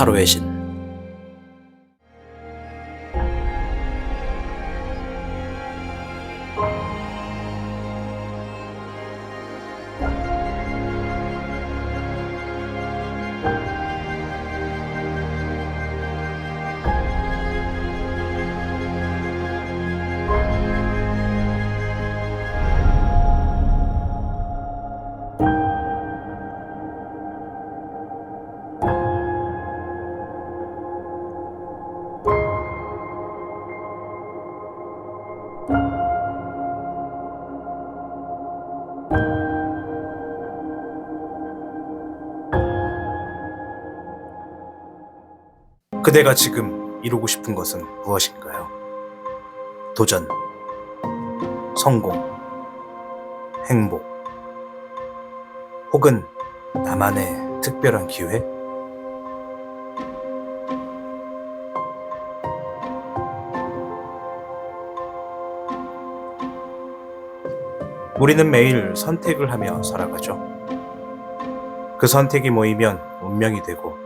타로의 신. 그대가 지금 이루고 싶은 것은 무엇인가요? 도전, 성공, 행복, 혹은 나만의 특별한 기회? 우리는 매일 선택을 하며 살아가죠. 그 선택이 모이면 운명이 되고,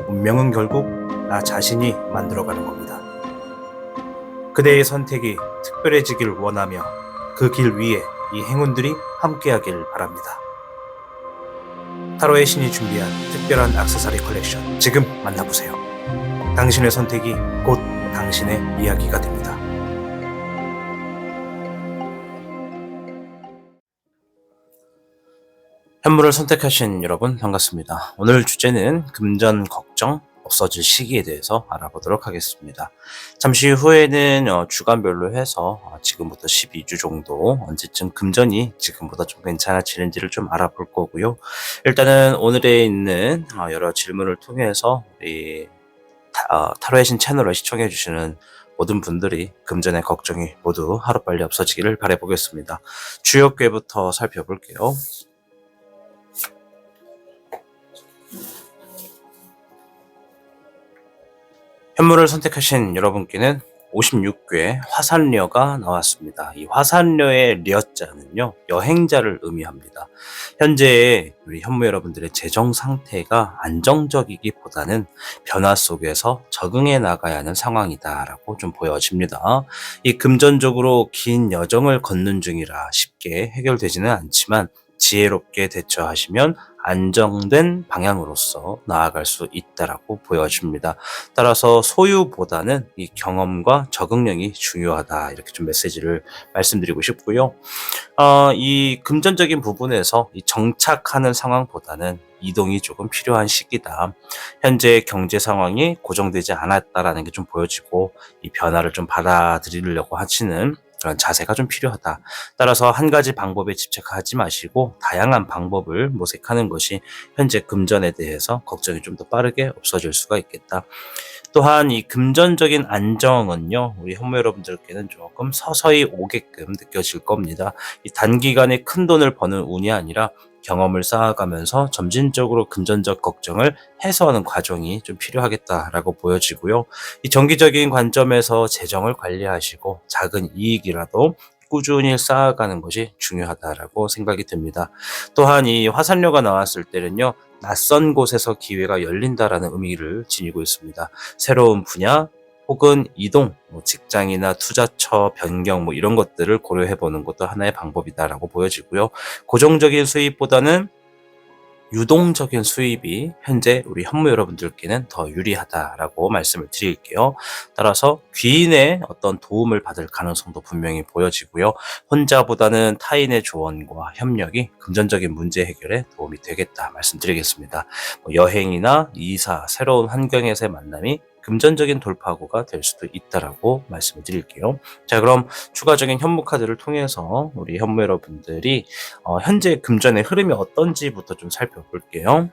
운명은 결국 나 자신이 만들어가는 겁니다. 그대의 선택이 특별해지길 원하며 그 길 위에 이 행운들이 함께하길 바랍니다. 타로의 신이 준비한 특별한 액세서리 컬렉션, 지금 만나보세요. 당신의 선택이 곧 당신의 이야기가 됩니다. 현물을 선택하신 여러분 반갑습니다. 오늘 주제는 금전 걱정 없어질 시기에 대해서 알아보도록 하겠습니다. 잠시 후에는 주간별로 해서 지금부터 12주 정도 언제쯤 금전이 지금보다 좀 괜찮아지는지를 좀 알아볼 거고요. 일단은 오늘에 있는 여러 질문을 통해서 우리 타로의 신 채널을 시청해 주시는 모든 분들이 금전의 걱정이 모두 하루빨리 없어지기를 바라보겠습니다. 주요 궤부터 살펴볼게요. 현물을 선택하신 여러분께는 56궤 화산녀가 나왔습니다. 이 화산녀의 려자는요, 여행자를 의미합니다. 현재 우리 현무 여러분들의 재정 상태가 안정적이기보다는 변화 속에서 적응해 나가야 하는 상황이다라고 좀 보여집니다. 이 금전적으로 긴 여정을 걷는 중이라 쉽게 해결되지는 않지만 지혜롭게 대처하시면 안정된 방향으로서 나아갈 수 있다라고 보여집니다. 따라서 소유보다는 이 경험과 적응력이 중요하다, 이렇게 좀 메시지를 말씀드리고 싶고요. 이 금전적인 부분에서 이 정착하는 상황보다는 이동이 조금 필요한 시기다. 현재 경제 상황이 고정되지 않았다라는 게 좀 보여지고, 이 변화를 좀 받아들이려고 하시는 그런 자세가 좀 필요하다. 따라서 한 가지 방법에 집착하지 마시고 다양한 방법을 모색하는 것이 현재 금전에 대해서 걱정이 좀 더 빠르게 없어질 수가 있겠다. 또한 이 금전적인 안정은요, 우리 현무 여러분들께는 조금 서서히 오게끔 느껴질 겁니다. 이 단기간에 큰 돈을 버는 운이 아니라 경험을 쌓아가면서 점진적으로 금전적 걱정을 해소하는 과정이 좀 필요하겠다라고 보여지고요. 이 정기적인 관점에서 재정을 관리하시고 작은 이익이라도 꾸준히 쌓아가는 것이 중요하다라고 생각이 듭니다. 또한 이 화산료가 나왔을 때는요, 낯선 곳에서 기회가 열린다라는 의미를 지니고 있습니다. 새로운 분야 혹은 이동, 직장이나 투자처 변경 이런 것들을 고려해 보는 것도 하나의 방법이다라고 보여지고요. 고정적인 수입보다는 유동적인 수입이 현재 우리 현무 여러분들께는 더 유리하다라고 말씀을 드릴게요. 따라서 귀인의 어떤 도움을 받을 가능성도 분명히 보여지고요. 혼자보다는 타인의 조언과 협력이 금전적인 문제 해결에 도움이 되겠다 말씀드리겠습니다. 여행이나 이사, 새로운 환경에서의 만남이 금전적인 돌파구가 될 수도 있다라고 말씀을 드릴게요. 자, 그럼 추가적인 현무 카드를 통해서 우리 현무 여러분들이 현재 금전의 흐름이 어떤지부터 좀 살펴볼게요.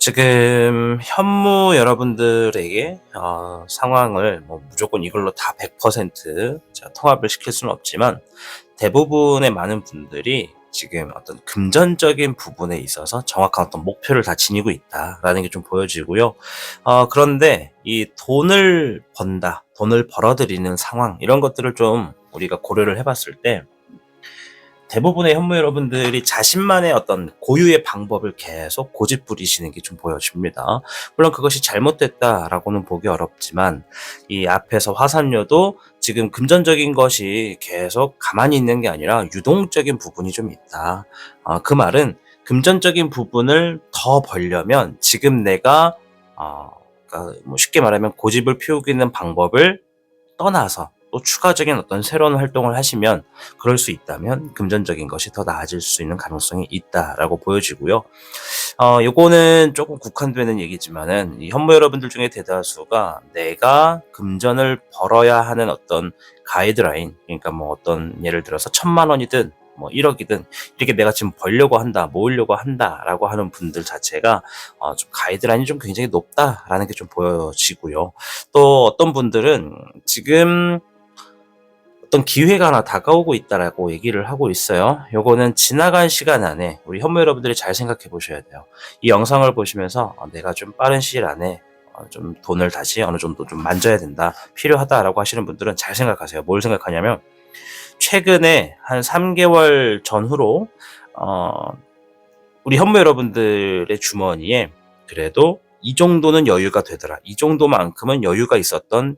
지금 현무 여러분들에게 상황을 무조건 이걸로 다 100% 통합을 시킬 수는 없지만, 대부분의 많은 분들이 지금 어떤 금전적인 부분에 있어서 정확한 어떤 목표를 다 지니고 있다라는 게 좀 보여지고요. 그런데 이 돈을 번다, 돈을 벌어들이는 상황 이런 것들을 좀 우리가 고려를 해봤을 때 대부분의 현무 여러분들이 자신만의 어떤 고유의 방법을 계속 고집 부리시는 게 좀 보여집니다. 물론 그것이 잘못됐다라고는 보기 어렵지만 이 앞에서 화산료도 지금 금전적인 것이 계속 가만히 있는 게 아니라 유동적인 부분이 좀 있다. 그 말은 금전적인 부분을 더 벌려면 지금 내가 그러니까 뭐 쉽게 말하면 고집을 피우기는 방법을 떠나서 또 추가적인 어떤 새로운 활동을 하시면 그럴 수 있다면 금전적인 것이 더 나아질 수 있는 가능성이 있다라고 보여지고요. 요거는 조금 국한되는 얘기지만은 이 현모 여러분들 중에 대다수가 내가 금전을 벌어야 하는 어떤 가이드라인, 그러니까 뭐 어떤 예를 들어서 1,000,000원이든 뭐 1억이든 이렇게 내가 지금 벌려고 한다, 모으려고 한다라고 하는 분들 자체가 좀 가이드라인이 좀 굉장히 높다라는 게 좀 보여지고요. 또 어떤 분들은 지금 어떤 기회가 하나 다가오고 있다라고 얘기를 하고 있어요. 요거는 지나간 시간 안에 우리 현모 여러분들이 잘 생각해 보셔야 돼요. 이 영상을 보시면서 내가 좀 빠른 시일 안에 좀 돈을 다시 어느 정도 좀 만져야 된다, 필요하다라고 하시는 분들은 잘 생각하세요. 뭘 생각하냐면 최근에 한 3개월 전후로 우리 현모 여러분들의 주머니에 그래도 이 정도는 여유가 되더라, 이 정도만큼은 여유가 있었던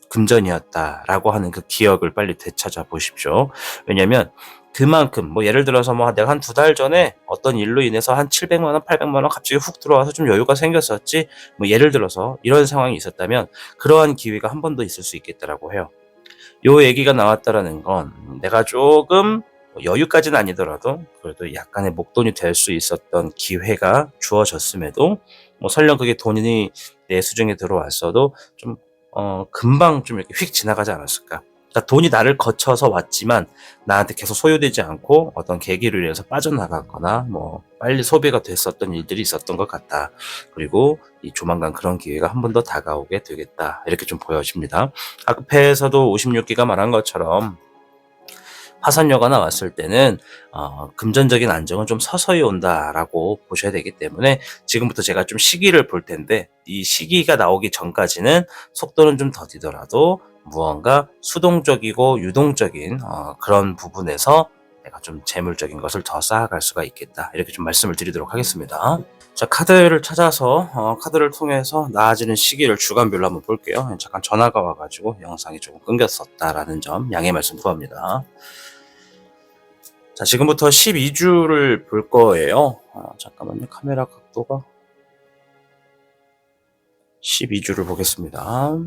금전이었다라고 하는 그 기억을 빨리 되찾아 보십시오. 왜냐면 그만큼 뭐 예를 들어서 뭐 내가 한 2달 전에 어떤 일로 인해서 한 700만 원, 800만 원 갑자기 훅 들어와서 좀 여유가 생겼었지. 뭐 예를 들어서 이런 상황이 있었다면 그러한 기회가 한 번 더 있을 수 있겠다라고 해요. 요 얘기가 나왔다라는 건 내가 조금 여유까지는 아니더라도 그래도 약간의 목돈이 될 수 있었던 기회가 주어졌음에도 뭐 설령 그게 돈이 내 수중에 들어왔어도 좀 금방 좀 이렇게 휙 지나가지 않았을까. 그러니까 돈이 나를 거쳐서 왔지만 나한테 계속 소요되지 않고 어떤 계기로 인해서 빠져나갔거나 뭐 빨리 소비가 됐었던 일들이 있었던 것 같다. 그리고 이 조만간 그런 기회가 한 번 더 다가오게 되겠다. 이렇게 좀 보여집니다. 앞에서도 56기가 말한 것처럼 화산료가 나왔을 때는 금전적인 안정은 좀 서서히 온다라고 보셔야 되기 때문에 지금부터 제가 좀 시기를 볼 텐데 이 시기가 나오기 전까지는 속도는 좀 더디더라도 무언가 수동적이고 유동적인 그런 부분에서 내가 좀 재물적인 것을 더 쌓아갈 수가 있겠다, 이렇게 좀 말씀을 드리도록 하겠습니다. 자, 카드를 찾아서 카드를 통해서 나아지는 시기를 주간별로 한번 볼게요. 잠깐 전화가 와가지고 영상이 조금 끊겼었다라는 점 양해 말씀 구합니다. 자, 지금부터 12주를 볼 거예요. 잠깐만요. 카메라 각도가 12주를 보겠습니다.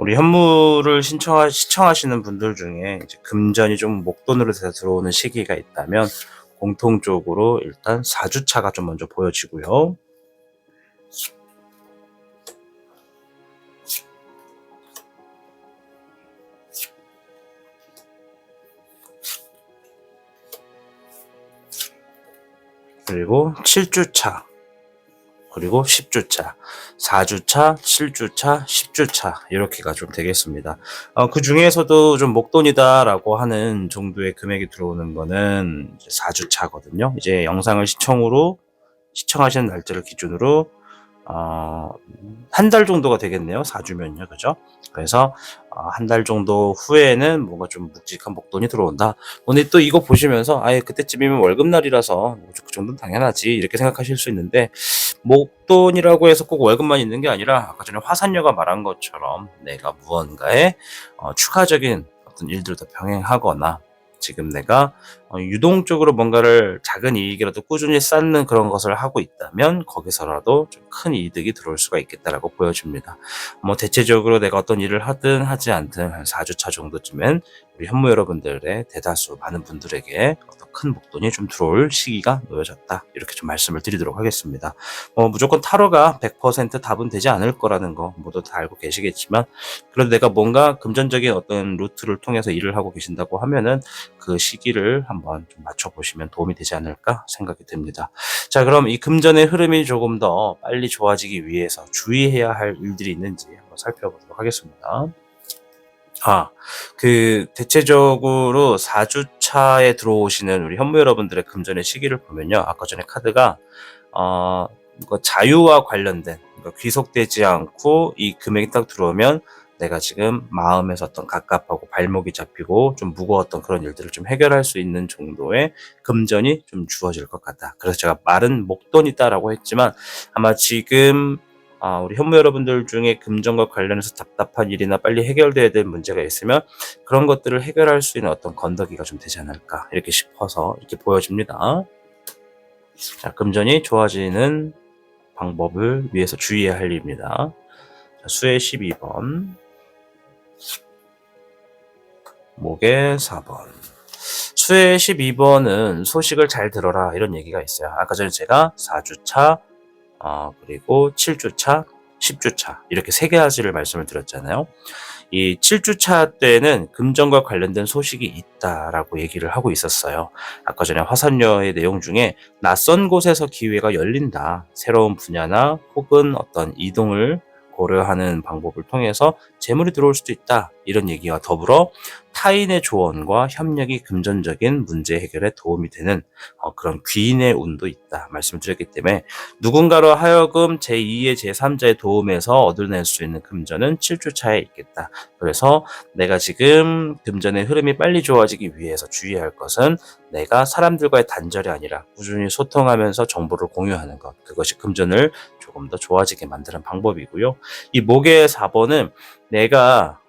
우리 현무를 시청하시는 분들 중에 이제 금전이 좀 목돈으로 들어오는 시기가 있다면 공통적으로 일단 4주차가 좀 먼저 보여지고요. 그리고 7주차, 그리고 10주차, 4주차, 7주차, 10주차 이렇게가 좀 되겠습니다. 그 중에서도 좀 목돈이다라고 하는 정도의 금액이 들어오는 거는 이제 4주차거든요. 이제 영상을 시청하시는 날짜를 기준으로 한 달 정도가 되겠네요. 4주면요. 그죠? 그래서 한 달 정도 후에는 뭔가 좀 묵직한 목돈이 들어온다. 근데 또 이거 보시면서 아예 그때쯤이면 월급날이라서 그 정도는 당연하지 이렇게 생각하실 수 있는데 목돈이라고 해서 꼭 월급만 있는 게 아니라 아까 전에 화산녀가 말한 것처럼 내가 무언가에 추가적인 어떤 일들을 더 병행하거나 지금 내가 유동적으로 뭔가를 작은 이익이라도 꾸준히 쌓는 그런 것을 하고 있다면 거기서라도 좀 큰 이득이 들어올 수가 있겠다라고 보여집니다. 대체적으로 내가 어떤 일을 하든 하지 않든 한 4주차 정도쯤엔 우리 현무 여러분들의 대다수 많은 분들에게 어떤 큰 목돈이 좀 들어올 시기가 놓여졌다. 이렇게 좀 말씀을 드리도록 하겠습니다. 무조건 타로가 100% 답은 되지 않을 거라는 거 모두 다 알고 계시겠지만, 그래도 내가 뭔가 금전적인 어떤 루트를 통해서 일을 하고 계신다고 하면은 그 시기를 한번 좀 맞춰보시면 도움이 되지 않을까 생각이 듭니다. 자, 그럼 이 금전의 흐름이 조금 더 빨리 좋아지기 위해서 주의해야 할 일들이 있는지 한번 살펴보도록 하겠습니다. 대체적으로 4주차에 들어오시는 우리 현무 여러분들의 금전의 시기를 보면요. 아까 전에 카드가, 자유와 관련된, 귀속되지 않고 이 금액이 딱 들어오면 내가 지금 마음에서 어떤 갑갑하고 발목이 잡히고 좀 무거웠던 그런 일들을 좀 해결할 수 있는 정도의 금전이 좀 주어질 것 같다. 그래서 제가 말은 목돈이다라고 했지만, 아마 지금 우리 현무 여러분들 중에 금전과 관련해서 답답한 일이나 빨리 해결돼야 될 문제가 있으면 그런 것들을 해결할 수 있는 어떤 건더기가 좀 되지 않을까 이렇게 싶어서 이렇게 보여집니다. 자, 금전이 좋아지는 방법을 위해서 주의해야 할 일입니다. 자, 수의 12번, 목의 4번. 수의 12번은 소식을 잘 들어라 이런 얘기가 있어요. 아까 전에 제가 4주차, 그리고 7주차, 10주차 이렇게 세 가지를 말씀을 드렸잖아요. 이 7주차 때는 금전과 관련된 소식이 있다라고 얘기를 하고 있었어요. 아까 전에 화산녀의 내용 중에 낯선 곳에서 기회가 열린다. 새로운 분야나 혹은 어떤 이동을 고려하는 방법을 통해서 재물이 들어올 수도 있다. 이런 얘기와 더불어 타인의 조언과 협력이 금전적인 문제 해결에 도움이 되는 그런 귀인의 운도 있다 말씀을 드렸기 때문에, 누군가로 하여금 제2의 제3자의 도움에서 얻어낼 수 있는 금전은 7주차에 있겠다. 그래서 내가 지금 금전의 흐름이 빨리 좋아지기 위해서 주의할 것은 내가 사람들과의 단절이 아니라 꾸준히 소통하면서 정보를 공유하는 것, 그것이 금전을 조금 더 좋아지게 만드는 방법이고요. 이 목의 4번은 내가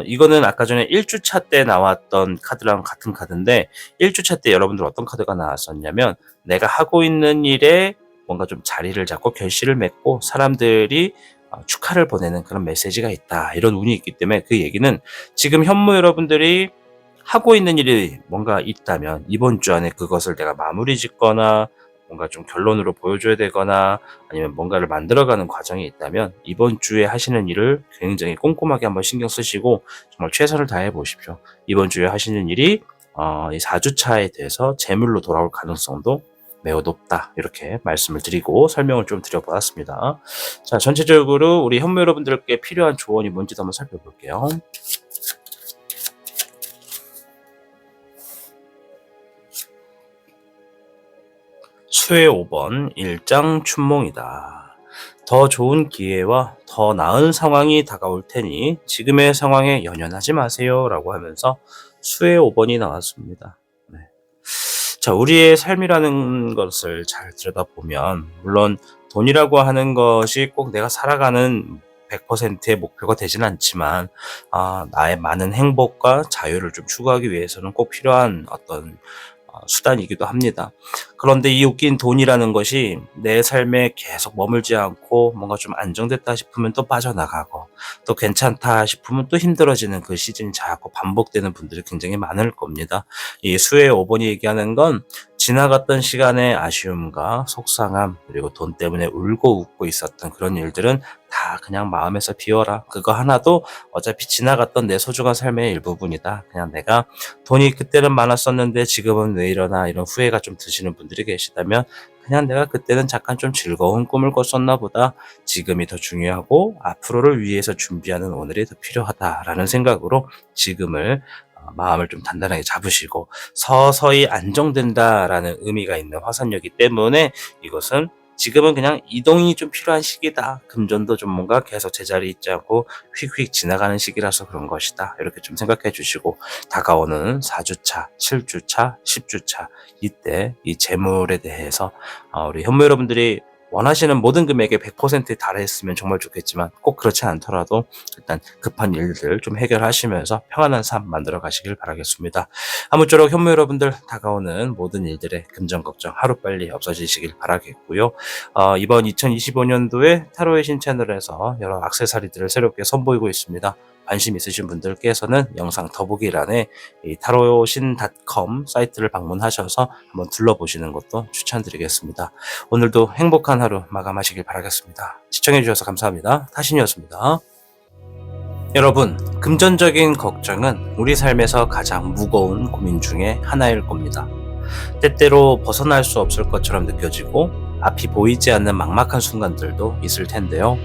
이거는 아까 전에 1주차 때 나왔던 카드랑 같은 카드인데, 1주차 때 여러분들 어떤 카드가 나왔었냐면, 내가 하고 있는 일에 뭔가 좀 자리를 잡고 결실을 맺고 사람들이 축하를 보내는 그런 메시지가 있다. 이런 운이 있기 때문에, 그 얘기는 지금 현무 여러분들이 하고 있는 일이 뭔가 있다면 이번 주 안에 그것을 내가 마무리 짓거나 뭔가 좀 결론으로 보여줘야 되거나 아니면 뭔가를 만들어가는 과정이 있다면 이번 주에 하시는 일을 굉장히 꼼꼼하게 한번 신경 쓰시고 정말 최선을 다해 보십시오. 이번 주에 하시는 일이 이 4주차에 대해서 재물로 돌아올 가능성도 매우 높다. 이렇게 말씀을 드리고 설명을 좀 드려보았습니다. 자, 전체적으로 우리 현무 여러분들께 필요한 조언이 뭔지도 한번 살펴볼게요. 수의 5번, 일장춘몽이다. 더 좋은 기회와 더 나은 상황이 다가올 테니 지금의 상황에 연연하지 마세요 라고 하면서 수의 5번이 나왔습니다. 네. 자, 우리의 삶이라는 것을 잘 들여다보면 물론 돈이라고 하는 것이 꼭 내가 살아가는 100%의 목표가 되지는 않지만 나의 많은 행복과 자유를 좀 추구하기 위해서는 꼭 필요한 어떤 수단이기도 합니다. 그런데 이 웃긴 돈이라는 것이 내 삶에 계속 머물지 않고 뭔가 좀 안정됐다 싶으면 또 빠져나가고 또 괜찮다 싶으면 또 힘들어지는 그 시즌이 자꾸 반복되는 분들이 굉장히 많을 겁니다. 이 수의 5번이 얘기하는 건 지나갔던 시간의 아쉬움과 속상함, 그리고 돈 때문에 울고 웃고 있었던 그런 일들은 다 그냥 마음에서 비워라. 그거 하나도 어차피 지나갔던 내 소중한 삶의 일부분이다. 그냥 내가 돈이 그때는 많았었는데 지금은 왜 이러나 이런 후회가 좀 드시는 분들이 계시다면 그냥 내가 그때는 잠깐 좀 즐거운 꿈을 꿨었나 보다. 지금이 더 중요하고 앞으로를 위해서 준비하는 오늘이 더 필요하다라는 생각으로 지금을 마음을 좀 단단하게 잡으시고 서서히 안정된다라는 의미가 있는 화산이기 때문에 이것은 지금은 그냥 이동이 좀 필요한 시기다. 금전도 좀 뭔가 계속 제자리에 있지 않고 휙휙 지나가는 시기라서 그런 것이다. 이렇게 좀 생각해 주시고 다가오는 4주차, 7주차, 10주차 이때 이 재물에 대해서 우리 현무 여러분들이 원하시는 모든 금액의 100%에 달했으면 정말 좋겠지만 꼭 그렇지 않더라도 일단 급한 일들 좀 해결하시면서 평안한 삶 만들어 가시길 바라겠습니다. 아무쪼록 현무 여러분들 다가오는 모든 일들의 금전 걱정 하루빨리 없어지시길 바라겠고요. 이번 2025년도에 타로의 신 채널에서 여러 액세서리들을 새롭게 선보이고 있습니다. 관심 있으신 분들께서는 영상 더보기란에 이 타로신.com 사이트를 방문하셔서 한번 둘러보시는 것도 추천드리겠습니다. 오늘도 행복한 하루 마감하시길 바라겠습니다. 시청해주셔서 감사합니다. 타신이었습니다. 여러분, 금전적인 걱정은 우리 삶에서 가장 무거운 고민 중에 하나일 겁니다. 때때로 벗어날 수 없을 것처럼 느껴지고 앞이 보이지 않는 막막한 순간들도 있을 텐데요.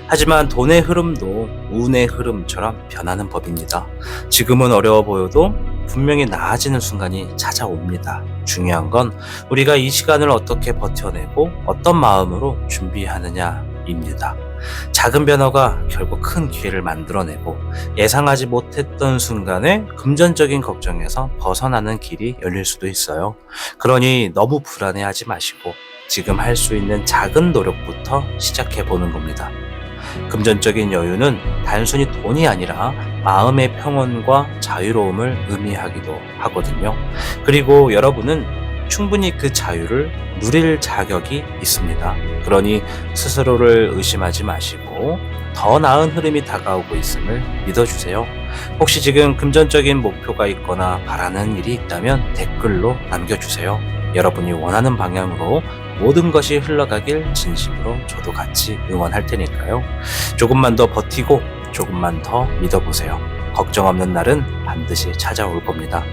하지만 돈의 흐름도 운의 흐름처럼 변하는 법입니다. 지금은 어려워 보여도 분명히 나아지는 순간이 찾아옵니다. 중요한 건 우리가 이 시간을 어떻게 버텨내고 어떤 마음으로 준비하느냐입니다. 작은 변화가 결국 큰 기회를 만들어내고 예상하지 못했던 순간에 금전적인 걱정에서 벗어나는 길이 열릴 수도 있어요. 그러니 너무 불안해하지 마시고 지금 할 수 있는 작은 노력부터 시작해 보는 겁니다. 금전적인 여유는 단순히 돈이 아니라 마음의 평온과 자유로움을 의미하기도 하거든요. 그리고 여러분은 충분히 그 자유를 누릴 자격이 있습니다. 그러니 스스로를 의심하지 마시고 더 나은 흐름이 다가오고 있음을 믿어주세요. 혹시 지금 금전적인 목표가 있거나 바라는 일이 있다면 댓글로 남겨주세요. 여러분이 원하는 방향으로 모든 것이 흘러가길 진심으로 저도 같이 응원할 테니까요. 조금만 더 버티고 조금만 더 믿어보세요. 걱정 없는 날은 반드시 찾아올 겁니다.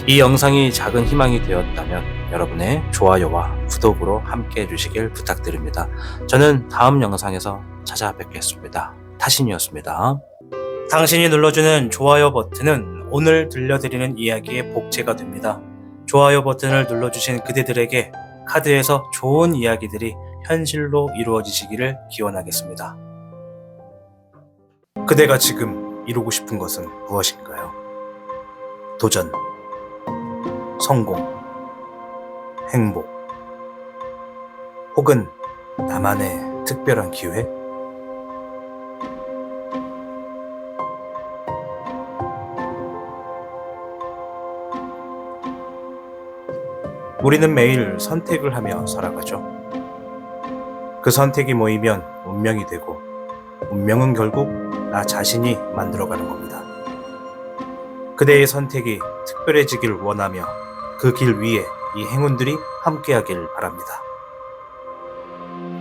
이 영상이 작은 희망이 되었다면 여러분의 좋아요와 구독으로 함께 해주시길 부탁드립니다. 저는 다음 영상에서 찾아뵙겠습니다. 타신이었습니다. 당신이 눌러주는 좋아요 버튼은 오늘 들려드리는 이야기의 복제가 됩니다. 좋아요 버튼을 눌러주신 그대들에게 카드에서 좋은 이야기들이 현실로 이루어지시기를 기원하겠습니다. 그대가 지금 이루고 싶은 것은 무엇인가요? 도전, 성공, 행복, 혹은 나만의 특별한 기회? 우리는 매일 선택을 하며 살아가죠. 그 선택이 모이면 운명이 되고 운명은 결국 나 자신이 만들어가는 겁니다. 그대의 선택이 특별해지길 원하며 그 길 위에 이 행운들이 함께하길 바랍니다.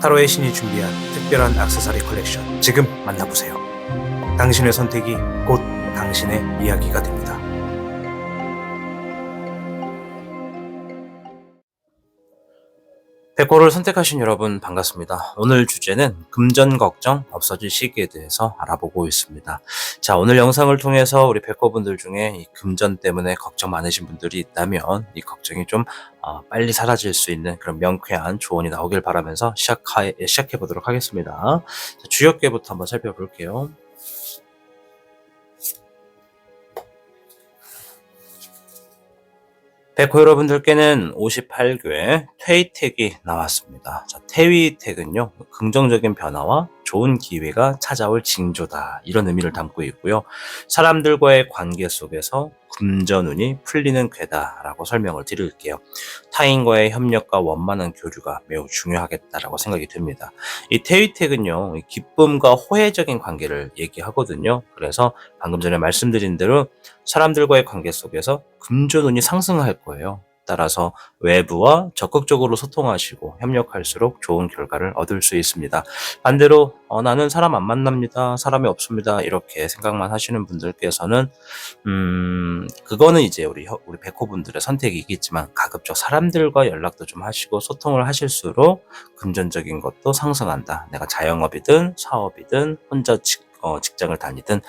타로의 신이 준비한 특별한 액세서리 컬렉션 지금 만나보세요. 당신의 선택이 곧 당신의 이야기가 됩니다. 백호를 선택하신 여러분 반갑습니다. 오늘 주제는 금전 걱정 없어질 시기에 대해서 알아보고 있습니다. 자, 오늘 영상을 통해서 우리 백호분들 중에 이 금전 때문에 걱정 많으신 분들이 있다면 이 걱정이 좀 빨리 사라질 수 있는 그런 명쾌한 조언이 나오길 바라면서 시작해 보도록 하겠습니다. 자, 주역계부터 한번 살펴볼게요. 백호 여러분들께는 58궤 퇴위택이 나왔습니다. 자, 퇴위택은요, 긍정적인 변화와 좋은 기회가 찾아올 징조다. 이런 의미를 담고 있고요. 사람들과의 관계 속에서 금전운이 풀리는 궤다라고 설명을 드릴게요. 타인과의 협력과 원만한 교류가 매우 중요하겠다라고 생각이 듭니다. 이 퇴위택은요, 기쁨과 호혜적인 관계를 얘기하거든요. 그래서 방금 전에 말씀드린 대로 사람들과의 관계 속에서 금전운이 상승할 거예요. 따라서 외부와 적극적으로 소통하시고 협력할수록 좋은 결과를 얻을 수 있습니다. 반대로 나는 사람 안 만납니다. 사람이 없습니다. 이렇게 생각만 하시는 분들께서는 그거는 이제 우리 백호분들의 선택이겠지만 가급적 사람들과 연락도 좀 하시고 소통을 하실수록 금전적인 것도 상승한다. 내가 자영업이든 사업이든 혼자 직장을 다니든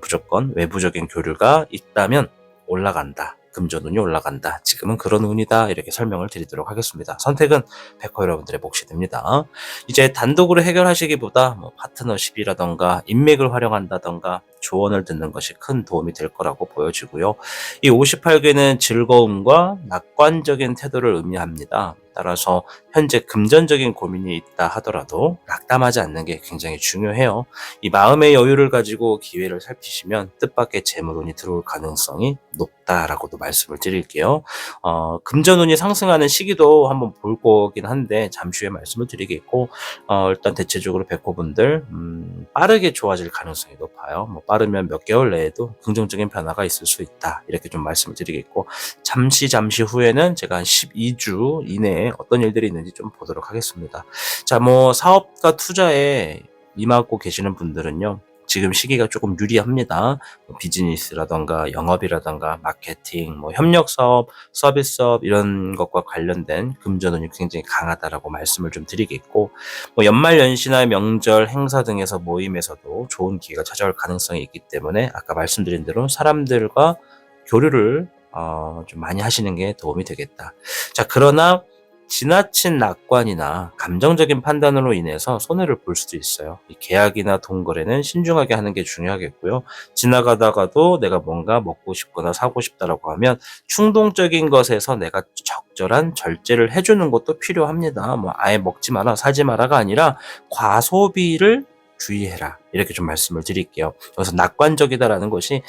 무조건 외부적인 교류가 있다면 올라간다. 금전운이 올라간다. 지금은 그런 운이다. 이렇게 설명을 드리도록 하겠습니다. 선택은 백호 여러분들의 몫이 됩니다. 이제 단독으로 해결하시기보다 파트너십이라던가 인맥을 활용한다던가 조언을 듣는 것이 큰 도움이 될 거라고 보여지고요. 이 58궤는 즐거움과 낙관적인 태도를 의미합니다. 따라서 현재 금전적인 고민이 있다 하더라도 낙담하지 않는 게 굉장히 중요해요. 이 마음의 여유를 가지고 기회를 살피시면 뜻밖의 재물운이 들어올 가능성이 높다라고도 말씀을 드릴게요. 금전운이 상승하는 시기도 한번 볼 거긴 한데 잠시 후에 말씀을 드리겠고, 일단 대체적으로 백호분들 빠르게 좋아질 가능성이 높아요. 뭐 빠르면 몇 개월 내에도 긍정적인 변화가 있을 수 있다, 이렇게 좀 말씀을 드리겠고, 잠시 후에는 제가 한 12주 이내에 어떤 일들이 있는지 좀 보도록 하겠습니다. 자, 뭐 사업과 투자에 임하고 계시는 분들은요, 지금 시기가 조금 유리합니다. 비즈니스라던가 영업이라던가 마케팅, 뭐 협력사업, 서비스업 이런 것과 관련된 금전운이 굉장히 강하다라고 말씀을 좀 드리겠고, 뭐 연말연시나 명절 행사 등에서 모임에서도 좋은 기회가 찾아올 가능성이 있기 때문에 아까 말씀드린 대로 사람들과 교류를 좀 많이 하시는 게 도움이 되겠다. 자, 그러나 지나친 낙관이나 감정적인 판단으로 인해서 손해를 볼 수도 있어요. 이 계약이나 동거래는 신중하게 하는 게 중요하겠고요. 지나가다가도 내가 뭔가 먹고 싶거나 사고 싶다라고 하면 충동적인 것에서 내가 적절한 절제를 해주는 것도 필요합니다. 뭐 아예 먹지 마라, 사지 마라가 아니라 과소비를 주의해라, 이렇게 좀 말씀을 드릴게요. 그래서 낙관적이다라는 것이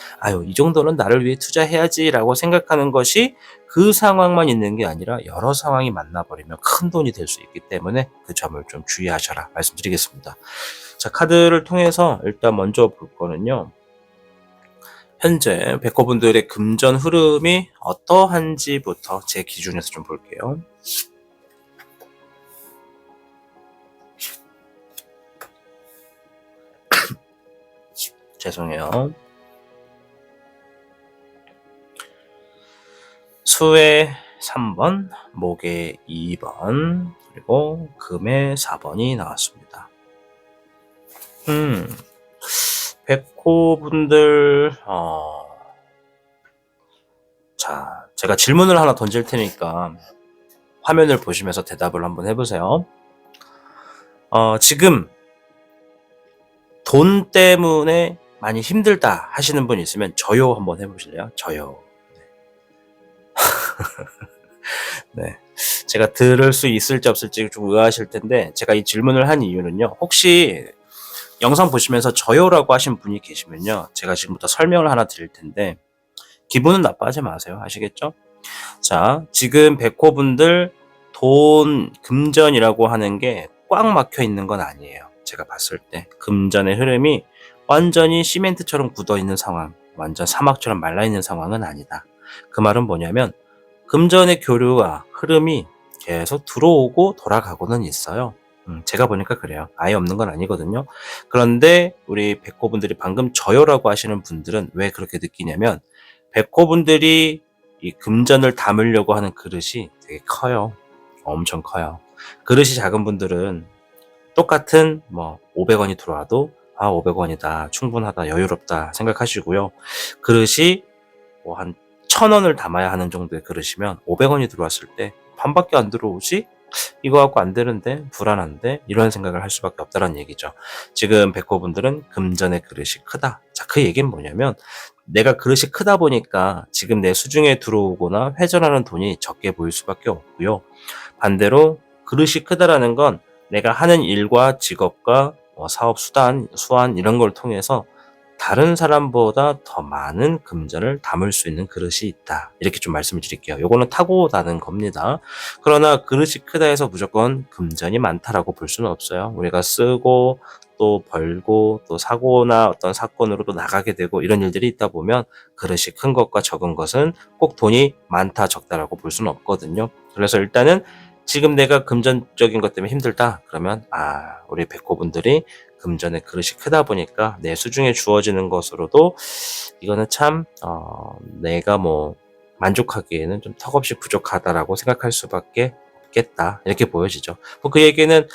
이 정도는 나를 위해 투자해야지라고 생각하는 것이 그 상황만 있는 게 아니라 여러 상황이 만나버리면 큰 돈이 될 수 있기 때문에 그 점을 좀 주의하셔라 말씀드리겠습니다. 자, 카드를 통해서 일단 먼저 볼 거는요, 현재 백호분들의 금전 흐름이 어떠한지부터 제 기준에서 좀 볼게요. 죄송해요. 수의 3번, 목의 2번, 그리고 금의 4번이 나왔습니다. 백호분들, 자, 제가 질문을 하나 던질 테니까 화면을 보시면서 대답을 한번 해보세요. 지금 돈 때문에 많이 힘들다 하시는 분 있으면 저요 한번 해보실래요? 저요. 네. 제가 들을 수 있을지 없을지 좀 의아하실 텐데, 제가 이 질문을 한 이유는요, 혹시 영상 보시면서 저요라고 하신 분이 계시면요, 제가 지금부터 설명을 하나 드릴 텐데 기분은 나빠하지 마세요. 아시겠죠? 자, 지금 백호분들 돈, 금전이라고 하는 게 꽉 막혀 있는 건 아니에요. 제가 봤을 때 금전의 흐름이 완전히 시멘트처럼 굳어 있는 상황, 완전 사막처럼 말라 있는 상황은 아니다. 그 말은 뭐냐면 금전의 교류와 흐름이 계속 들어오고 돌아가고는 있어요. 제가 보니까 그래요. 아예 없는 건 아니거든요. 그런데 우리 백호분들이 방금 저요라고 하시는 분들은 왜 그렇게 느끼냐면, 백호분들이 이 금전을 담으려고 하는 그릇이 되게 커요. 엄청 커요. 그릇이 작은 분들은 똑같은 500원이 들어와도 500원이다, 충분하다, 여유롭다 생각하시고요. 그릇이 한 1000원을 담아야 하는 정도의 그릇이면 500원이 들어왔을 때 반밖에 안 들어오지? 이거 갖고 안 되는데, 불안한데, 이런 생각을 할 수밖에 없다는 얘기죠. 지금 백호분들은 금전의 그릇이 크다. 자, 그 얘기는 뭐냐면 내가 그릇이 크다 보니까 지금 내 수중에 들어오거나 회전하는 돈이 적게 보일 수밖에 없고요. 반대로 그릇이 크다라는 건 내가 하는 일과 직업과 사업 수단, 수완 이런 걸 통해서 다른 사람보다 더 많은 금전을 담을 수 있는 그릇이 있다, 이렇게 좀 말씀을 드릴게요. 요거는 타고나는 겁니다. 그러나 그릇이 크다 해서 무조건 금전이 많다라고 볼 수는 없어요. 우리가 쓰고 또 벌고 또 사고나 어떤 사건으로 또 나가게 되고 이런 일들이 있다 보면 그릇이 큰 것과 적은 것은 꼭 돈이 많다 적다라고 볼 수는 없거든요. 그래서 일단은 지금 내가 금전적인 것 때문에 힘들다 그러면 우리 백호분들이 금전의 그릇이 크다 보니까 내 수중에 주어지는 것으로도 이거는 참 내가 만족하기에는 좀 턱없이 부족하다라고 생각할 수밖에 없겠다, 이렇게 보여지죠. 그 얘기는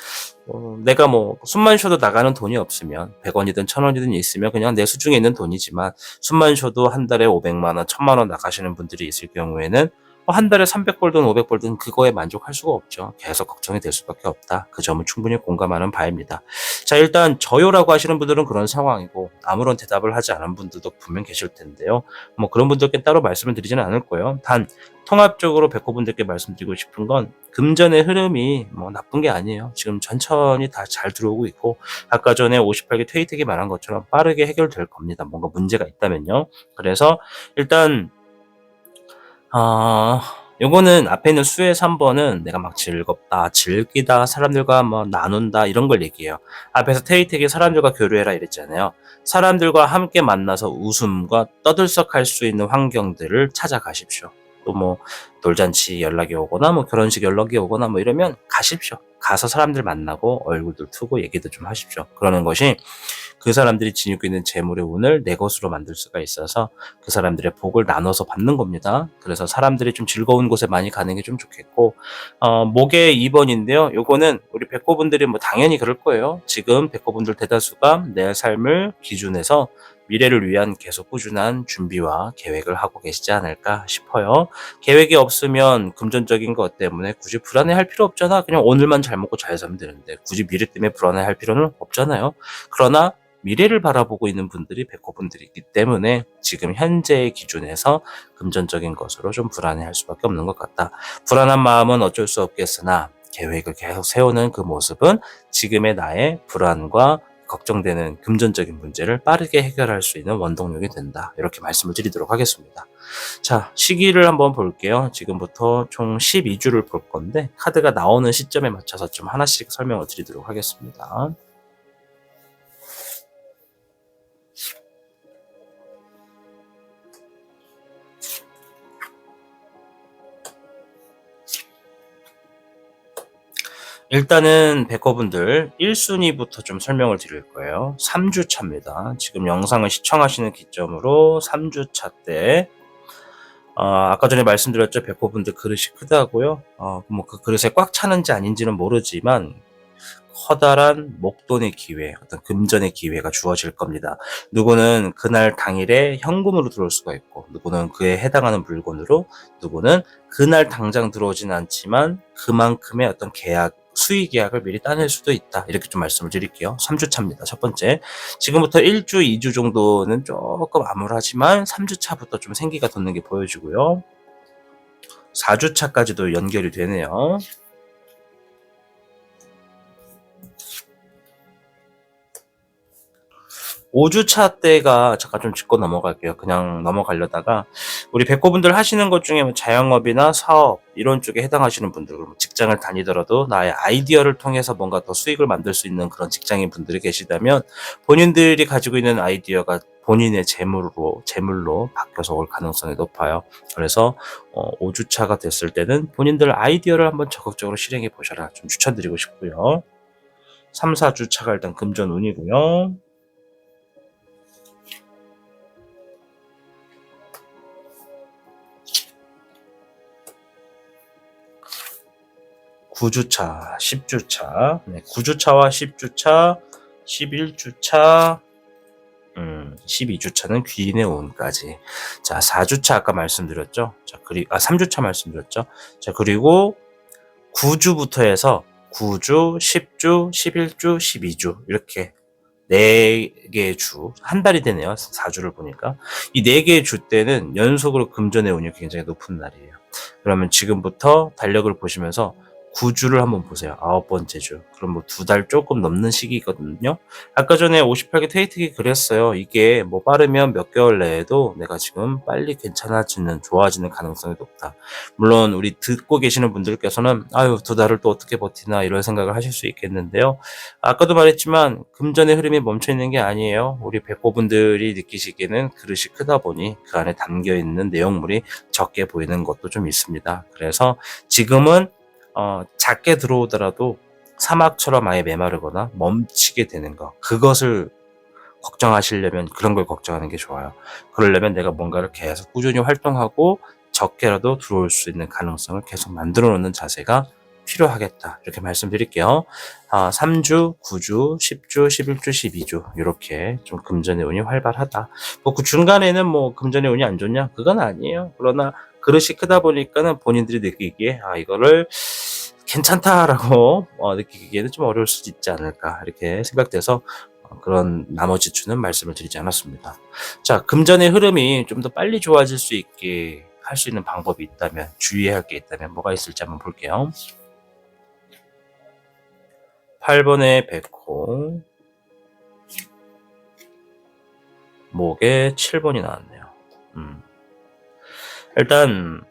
내가 숨만 쉬어도 나가는 돈이 없으면 100원이든 1000원이든 있으면 그냥 내 수중에 있는 돈이지만, 숨만 쉬어도 한 달에 500만 원, 1000만 원 나가시는 분들이 있을 경우에는 뭐 한 달에 300벌든 500벌든 그거에 만족할 수가 없죠. 계속 걱정이 될 수밖에 없다. 그 점은 충분히 공감하는 바입니다. 자, 일단 저요라고 하시는 분들은 그런 상황이고 아무런 대답을 하지 않은 분들도 분명 계실 텐데요. 뭐 그런 분들께 따로 말씀을 드리지는 않을 거예요. 단 통합적으로 백호분들께 말씀드리고 싶은 건 금전의 흐름이 뭐 나쁜 게 아니에요. 지금 천천히 다 잘 들어오고 있고 아까 전에 58개 퇴이택이 말한 것처럼 빠르게 해결될 겁니다. 뭔가 문제가 있다면요. 그래서 일단 요거는 앞에 있는 수의 3번은 내가 막 즐겁다, 즐기다, 사람들과 뭐 나눈다 이런 걸 얘기해요. 앞에서 테이텍이 사람들과 교류해라 이랬잖아요. 사람들과 함께 만나서 웃음과 떠들썩할 수 있는 환경들을 찾아가십시오. 또 뭐 돌잔치 연락이 오거나 뭐 결혼식 연락이 오거나 뭐 이러면 가십시오. 가서 사람들 만나고 얼굴도 트고 얘기도 좀 하십시오. 그러는 것이 그 사람들이 지니고 있는 재물의 운을 내 것으로 만들 수가 있어서 그 사람들의 복을 나눠서 받는 겁니다. 그래서 사람들이 좀 즐거운 곳에 많이 가는 게 좀 좋겠고, 목의 2번인데요. 요거는 우리 백호분들이 뭐 당연히 그럴 거예요. 지금 백호분들 대다수가 내 삶을 기준해서 미래를 위한 계속 꾸준한 준비와 계획을 하고 계시지 않을까 싶어요. 계획이 없으면 금전적인 것 때문에 굳이 불안해할 필요 없잖아. 그냥 오늘만 잘 먹고 잘 살면 되는데 굳이 미래 때문에 불안해할 필요는 없잖아요. 그러나 미래를 바라보고 있는 분들이 백호분들이기 때문에 지금 현재의 기준에서 금전적인 것으로 좀 불안해할 수밖에 없는 것 같다. 불안한 마음은 어쩔 수 없겠으나 계획을 계속 세우는 그 모습은 지금의 나의 불안과 걱정되는 금전적인 문제를 빠르게 해결할 수 있는 원동력이 된다. 이렇게 말씀을 드리도록 하겠습니다. 자, 시기를 한번 볼게요. 지금부터 총 12주를 볼 건데 카드가 나오는 시점에 맞춰서 좀 하나씩 설명을 드리도록 하겠습니다. 일단은 백호분들 1순위부터 좀 설명을 드릴 거예요. 3주차입니다. 지금 영상을 시청하시는 기점으로 3주차 때 아까 전에 말씀드렸죠. 백호분들 그릇이 크다고요. 뭐 그 그릇에 꽉 차는지 아닌지는 모르지만 커다란 목돈의 기회, 어떤 금전의 기회가 주어질 겁니다. 누구는 그날 당일에 현금으로 들어올 수가 있고, 누구는 그에 해당하는 물건으로, 누구는 그날 당장 들어오진 않지만 그만큼의 어떤 계약, 수의 계약을 미리 따낼 수도 있다. 이렇게 좀 말씀을 드릴게요. 3주 차입니다. 첫 번째. 지금부터 1주, 2주 정도는 조금 암울하지만 3주 차부터 좀 생기가 돋는 게 보여지고요. 4주 차까지도 연결이 되네요. 5주차 때가 잠깐 좀 짚고 넘어갈게요. 그냥 넘어가려다가 우리 백호분들 하시는 것 중에 뭐 자영업이나 사업 이런 쪽에 해당하시는 분들, 직장을 다니더라도 나의 아이디어를 통해서 뭔가 더 수익을 만들 수 있는 그런 직장인 분들이 계시다면 본인들이 가지고 있는 아이디어가 본인의 재물로 바뀌어서 올 가능성이 높아요. 그래서 5주차가 됐을 때는 본인들 아이디어를 한번 적극적으로 실행해 보셔라. 좀 추천드리고 싶고요. 3, 4주차가 일단 금전 운이고요. 9주차, 10주차, 9주차와 10주차, 11주차, 12주차는 귀인의 운까지. 자, 4주차 아까 말씀드렸죠. 자, 3주차 말씀드렸죠. 자, 그리고 9주부터 해서 9주, 10주, 11주, 12주 이렇게 4개의 주, 한 달이 되네요. 4주를 보니까. 이 4개의 주 때는 연속으로 금전의 운이 굉장히 높은 날이에요. 그러면 지금부터 달력을 보시면서 9주를 한번 보세요. 9번째 주. 그럼 뭐 2달 조금 넘는 시기거든요. 아까 전에 58개 테이특이 그랬어요. 이게 뭐 빠르면 몇 개월 내에도 내가 지금 빨리 괜찮아지는, 좋아지는 가능성이 높다. 물론 우리 듣고 계시는 분들께서는 아유 2달을 또 어떻게 버티나 이런 생각을 하실 수 있겠는데요. 아까도 말했지만 금전의 흐름이 멈춰 있는 게 아니에요. 우리 백호분들이 느끼시기에는 그릇이 크다 보니 그 안에 담겨 있는 내용물이 적게 보이는 것도 좀 있습니다. 그래서 지금은 작게 들어오더라도 사막처럼 아예 메마르거나 멈추게 되는 거, 그것을 걱정하시려면 그런 걸 걱정하는 게 좋아요. 그러려면 내가 뭔가를 계속 꾸준히 활동하고 적게라도 들어올 수 있는 가능성을 계속 만들어 놓는 자세가 필요하겠다. 이렇게 말씀드릴게요. 3주, 9주, 10주, 11주, 12주 이렇게 좀 금전의 운이 활발하다. 뭐 그 중간에는 뭐 금전의 운이 안 좋냐? 그건 아니에요. 그러나 그릇이 크다 보니까는 본인들이 느끼기에 이거를 괜찮다라고 느끼기에는 좀 어려울 수도 있지 않을까 이렇게 생각돼서 그런 나머지 주는 말씀을 드리지 않았습니다. 자, 금전의 흐름이 좀 더 빨리 좋아질 수 있게 할 수 있는 방법이 있다면, 주의해야 할 게 있다면 뭐가 있을지 한번 볼게요. 8번의 백호, 목에 7번이 나왔네요. 일단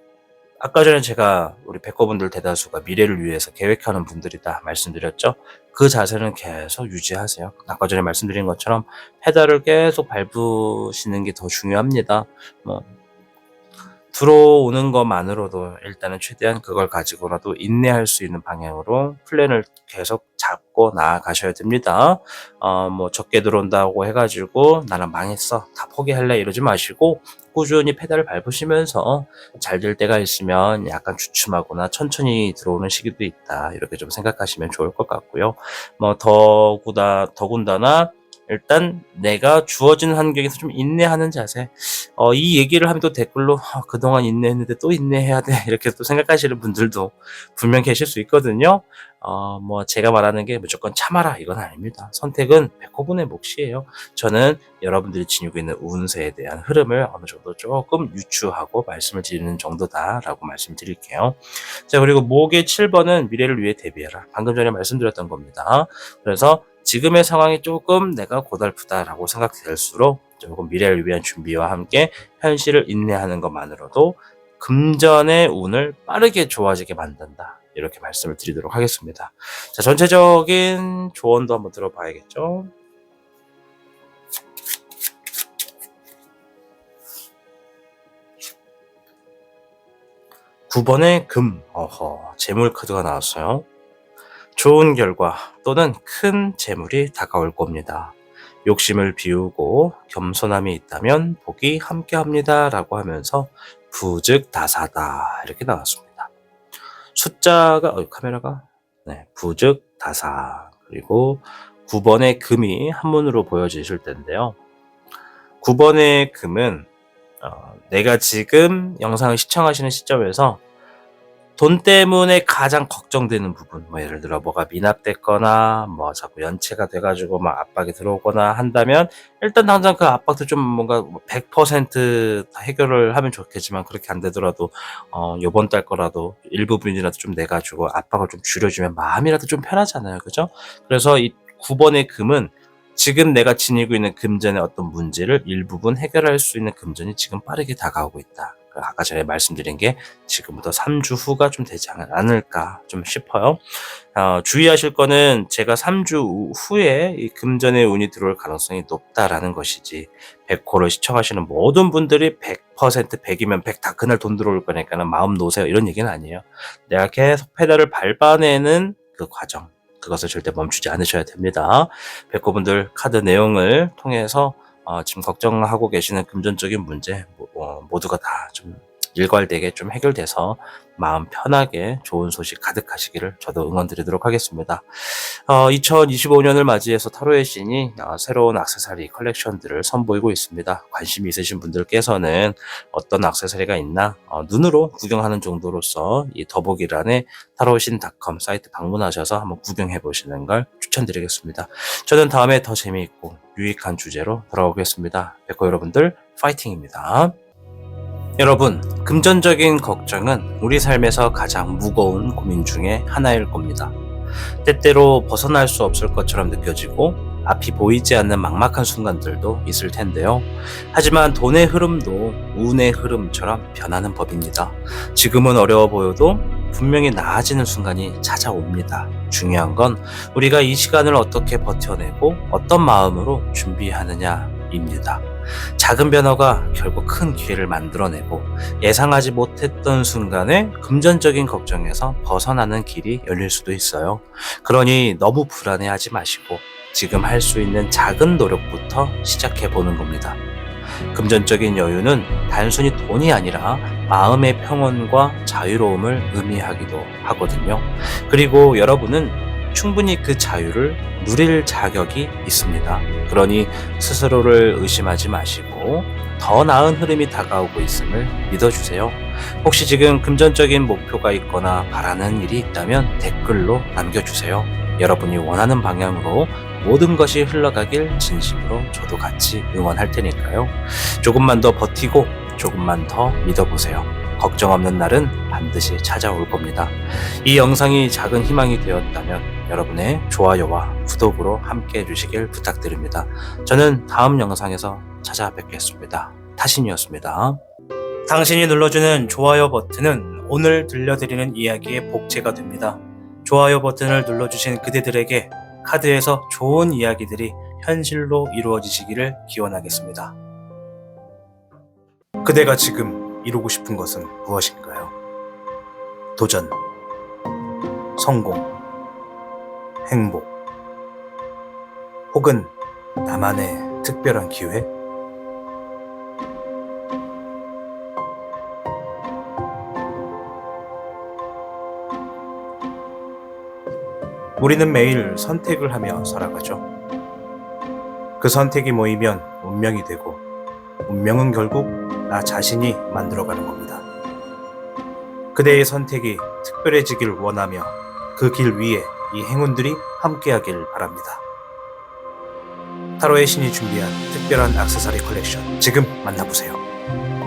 아까 전에 제가 우리 백호분들 대다수가 미래를 위해서 계획하는 분들이다 말씀드렸죠. 그 자세는 계속 유지하세요. 아까 전에 말씀드린 것처럼 페달을 계속 밟으시는 게 더 중요합니다. 들어오는 것만으로도 일단은 최대한 그걸 가지고라도 인내할 수 있는 방향으로 플랜을 계속 잡고 나아가셔야 됩니다. 적게 들어온다고 해가지고 나는 망했어, 다 포기할래 이러지 마시고 꾸준히 페달을 밟으시면서 잘 될 때가 있으면 약간 주춤하거나 천천히 들어오는 시기도 있다, 이렇게 좀 생각하시면 좋을 것 같고요. 더군다나 일단 내가 주어진 환경에서 좀 인내하는 자세. 이 얘기를 하면 또 댓글로 그동안 인내했는데 또 인내해야 돼 이렇게 또 생각하시는 분들도 분명 계실 수 있거든요. 제가 말하는 게 무조건 참아라 이건 아닙니다. 선택은 백호분의 몫이에요. 저는 여러분들이 지니고 있는 운세에 대한 흐름을 어느 정도 조금 유추하고 말씀을 드리는 정도다라고 말씀드릴게요. 자, 그리고 목의 7번은 미래를 위해 대비해라. 방금 전에 말씀드렸던 겁니다. 그래서 지금의 상황이 조금 내가 고달프다라고 생각될수록 조금 미래를 위한 준비와 함께 현실을 인내하는 것만으로도 금전의 운을 빠르게 좋아지게 만든다, 이렇게 말씀을 드리도록 하겠습니다. 자, 전체적인 조언도 한번 들어봐야겠죠. 9번의 금, 재물 카드가 나왔어요. 좋은 결과 또는 큰 재물이 다가올 겁니다. 욕심을 비우고 겸손함이 있다면 복이 함께합니다 라고 하면서 부즉다사다 이렇게 나왔습니다. 숫자가 카메라가 부즉다사, 그리고 9번의 금이 한문으로 보여지실 텐데요. 9번의 금은 내가 지금 영상을 시청하시는 시점에서 돈 때문에 가장 걱정되는 부분, 예를 들어 뭐가 미납됐거나 자꾸 연체가 돼가지고 막 압박이 들어오거나 한다면 일단 당장 그 압박도 좀 뭔가 100% 다 해결을 하면 좋겠지만 그렇게 안 되더라도 요번 달 거라도 일부분이라도 좀 내가지고 압박을 좀 줄여주면 마음이라도 좀 편하잖아요, 그죠? 그래서 이 9번의 금은 지금 내가 지니고 있는 금전의 어떤 문제를 일부분 해결할 수 있는 금전이 지금 빠르게 다가오고 있다. 아까 전에 말씀드린 게 지금부터 3주 후가 좀 되지 않을까 좀 싶어요. 주의하실 거는 제가 3주 후에 이 금전의 운이 들어올 가능성이 높다라는 것이지, 백호를 시청하시는 모든 분들이 100% 100이면 100 다 그날 돈 들어올 거니까는 마음 놓으세요 이런 얘기는 아니에요. 내가 계속 페달을 밟아내는 그 과정, 그것을 절대 멈추지 않으셔야 됩니다. 백호분들 카드 내용을 통해서 지금 걱정하고 계시는 금전적인 문제 모두가 다 좀 일괄되게 좀 해결돼서 마음 편하게 좋은 소식 가득하시기를 저도 응원드리도록 하겠습니다. 2025년을 맞이해서 타로의 신이 새로운 액세서리 컬렉션들을 선보이고 있습니다. 관심이 있으신 분들께서는 어떤 액세서리가 있나 눈으로 구경하는 정도로서 이 더보기란에 타로신.com 사이트 방문하셔서 한번 구경해 보시는 걸 추천드리겠습니다. 저는 다음에 더 재미있고 유익한 주제로 돌아오겠습니다. 백호 여러분들 파이팅입니다. 여러분, 금전적인 걱정은 우리 삶에서 가장 무거운 고민 중에 하나일 겁니다. 때때로 벗어날 수 없을 것처럼 느껴지고 앞이 보이지 않는 막막한 순간들도 있을 텐데요. 하지만 돈의 흐름도 운의 흐름처럼 변하는 법입니다. 지금은 어려워 보여도 분명히 나아지는 순간이 찾아옵니다. 중요한 건 우리가 이 시간을 어떻게 버텨내고 어떤 마음으로 준비하느냐입니다. 작은 변화가 결국 큰 기회를 만들어내고 예상하지 못했던 순간에 금전적인 걱정에서 벗어나는 길이 열릴 수도 있어요. 그러니 너무 불안해하지 마시고 지금 할 수 있는 작은 노력부터 시작해보는 겁니다. 금전적인 여유는 단순히 돈이 아니라 마음의 평온과 자유로움을 의미하기도 하거든요. 그리고 여러분은 충분히 그 자유를 누릴 자격이 있습니다. 그러니 스스로를 의심하지 마시고 마시고 더 나은 흐름이 다가오고 있음을 믿어주세요. 혹시 지금 금전적인 목표가 있거나 바라는 일이 있다면 댓글로 남겨주세요. 여러분이 원하는 방향으로 모든 것이 흘러가길 진심으로 저도 같이 응원할 테니까요. 조금만 더 버티고 조금만 더 믿어보세요. 걱정 없는 날은 반드시 찾아올 겁니다. 이 영상이 작은 희망이 되었다면 여러분의 좋아요와 구독으로 함께 해주시길 부탁드립니다. 저는 다음 영상에서 찾아뵙겠습니다. 타신이었습니다. 당신이 눌러주는 좋아요 버튼은 오늘 들려드리는 이야기의 복제가 됩니다. 좋아요 버튼을 눌러주신 그대들에게 카드에서 좋은 이야기들이 현실로 이루어지시기를 기원하겠습니다. 그대가 지금 이루고 싶은 것은 무엇인가요? 도전, 성공, 행복, 혹은 나만의 특별한 기회? 우리는 매일 선택을 하며 살아가죠. 그 선택이 모이면 운명이 되고, 운명은 결국 나 자신이 만들어가는 겁니다. 그대의 선택이 특별해지길 원하며 그 길 위에 이 행운들이 함께하길 바랍니다. 타로의 신이 준비한 특별한 액세서리 컬렉션 지금 만나보세요.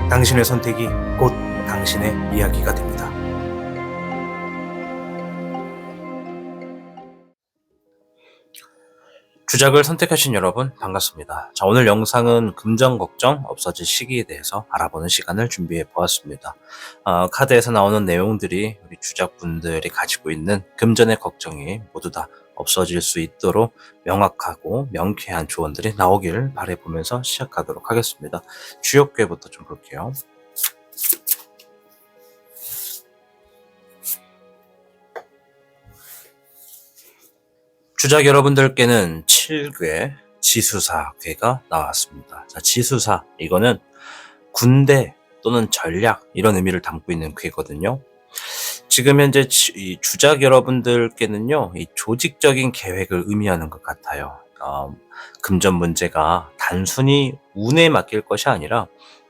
당신의 선택이 곧 당신의 이야기가 됩니다. 주작을 선택하신 여러분 반갑습니다. 자, 오늘 영상은 금전 걱정 없어질 시기에 대해서 알아보는 시간을 준비해 보았습니다. 카드에서 나오는 내용들이 우리 주작분들이 가지고 있는 금전의 걱정이 모두 다 없어질 수 있도록 명확하고 명쾌한 조언들이 나오길 바라보면서 시작하도록 하겠습니다. 주역괴부터 좀 볼게요. 주작 여러분들께는 7괴 지수사괴가 나왔습니다. 자, 지수사, 이거는 군대 또는 전략 이런 의미를 담고 있는 괴거든요. 지금 현재 이 주작 여러분들께는요, 이 조직적인 계획을 의미하는 것 같아요. 금전 문제가 단순히 운에 맡길 것이 아니라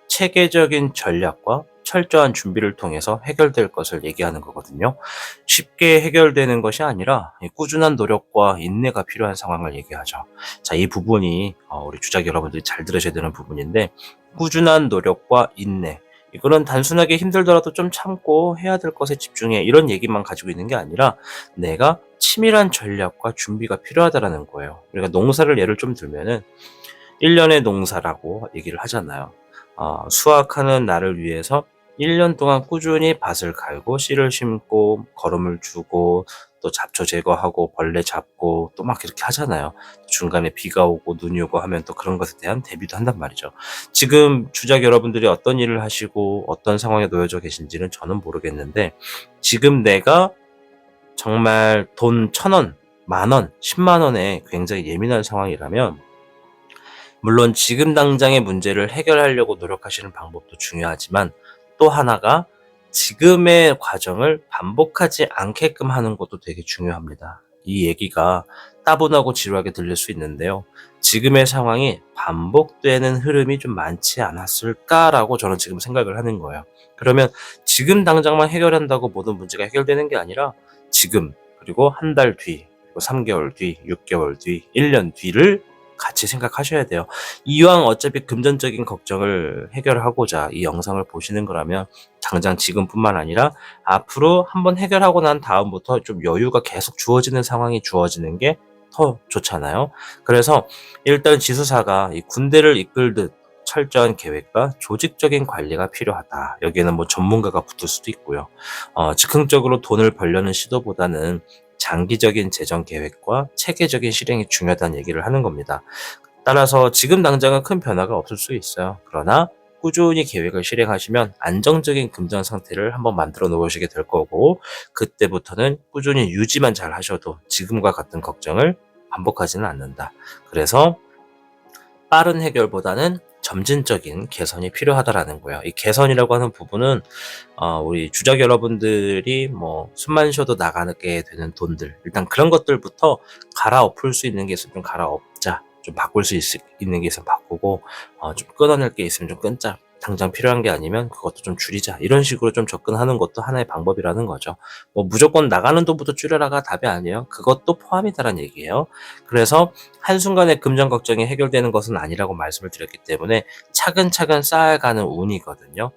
체계적인 전략과 철저한 준비를 통해서 해결될 것을 얘기하는 거거든요. 쉽게 해결되는 것이 아니라 꾸준한 노력과 인내가 필요한 상황을 얘기하죠. 자, 이 부분이 우리 주작 여러분들이 잘 들으셔야 되는 부분인데, 꾸준한 노력과 인내, 이거는 단순하게 힘들더라도 좀 참고 해야 될 것에 집중해, 이런 얘기만 가지고 있는 게 아니라 내가 치밀한 전략과 준비가 필요하다라는 거예요. 우리가 농사를 예를 좀 들면은 1년의 농사라고 얘기를 하잖아요. 수확하는 날을 위해서 1년 동안 꾸준히 밭을 갈고 씨를 심고 거름을 주고 또 잡초 제거하고 벌레 잡고 또 막 이렇게 하잖아요. 중간에 비가 오고 눈이 오고 하면 또 그런 것에 대한 대비도 한단 말이죠. 지금 주작 여러분들이 어떤 일을 하시고 어떤 상황에 놓여져 계신지는 저는 모르겠는데, 지금 내가 정말 돈 1,000원, 10,000원, 10만 원에 굉장히 예민한 상황이라면, 물론 지금 당장의 문제를 해결하려고 노력하시는 방법도 중요하지만, 또 하나가 지금의 과정을 반복하지 않게끔 하는 것도 되게 중요합니다. 이 얘기가 따분하고 지루하게 들릴 수 있는데요. 지금의 상황이 반복되는 흐름이 좀 많지 않았을까라고 저는 지금 생각을 하는 거예요. 그러면 지금 당장만 해결한다고 모든 문제가 해결되는 게 아니라 지금, 그리고 한 달 뒤, 그리고 3개월 뒤, 6개월 뒤, 1년 뒤를 같이 생각하셔야 돼요. 이왕 어차피 금전적인 걱정을 해결하고자 이 영상을 보시는 거라면 당장 지금뿐만 아니라 앞으로 한번 해결하고 난 다음부터 좀 여유가 계속 주어지는 상황이 주어지는 게 더 좋잖아요. 그래서 일단 지수사가 이 군대를 이끌듯 철저한 계획과 조직적인 관리가 필요하다. 여기에는 뭐 전문가가 붙을 수도 있고요. 즉흥적으로 돈을 벌려는 시도보다는 장기적인 재정 계획과 체계적인 실행이 중요하다는 얘기를 하는 겁니다. 따라서 지금 당장은 큰 변화가 없을 수 있어요. 그러나 꾸준히 계획을 실행하시면 안정적인 금전 상태를 한번 만들어 놓으시게 될 거고, 그때부터는 꾸준히 유지만 잘 하셔도 지금과 같은 걱정을 반복하지는 않는다. 그래서 빠른 해결보다는 점진적인 개선이 필요하다라는 거예요. 이 개선이라고 하는 부분은 우리 주작 여러분들이 뭐 숨만 쉬어도 나가게 되는 돈들, 일단 그런 것들부터 갈아엎을 수 있는 게 있으면 갈아엎자, 좀 바꿀 수 있는 게 있으면 바꾸고, 좀 끊어낼 게 있으면 좀 끊자. 당장 필요한 게 아니면 그것도 좀 줄이자. 이런 식으로 좀 접근하는 것도 하나의 방법이라는 거죠. 뭐 무조건 나가는 돈부터 줄여라가 답이 아니에요. 그것도 포함이다라는 얘기예요. 그래서 한순간에 금전 걱정이 해결되는 것은 아니라고 말씀을 드렸기 때문에 차근차근 쌓아가는 운이거든요.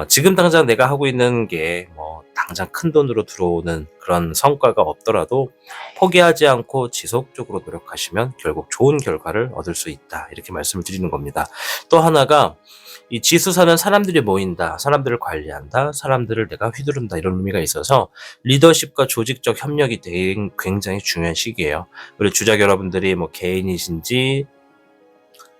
지금 당장 내가 하고 있는 게 뭐 당장 큰 돈으로 들어오는 그런 성과가 없더라도 포기하지 않고 지속적으로 노력하시면 결국 좋은 결과를 얻을 수 있다. 이렇게 말씀을 드리는 겁니다. 또 하나가 이 지수사는 사람들이 모인다, 사람들을 관리한다, 사람들을 내가 휘두른다 이런 의미가 있어서 리더십과 조직적 협력이 굉장히 중요한 시기예요. 우리 주작 여러분들이 뭐 개인이신지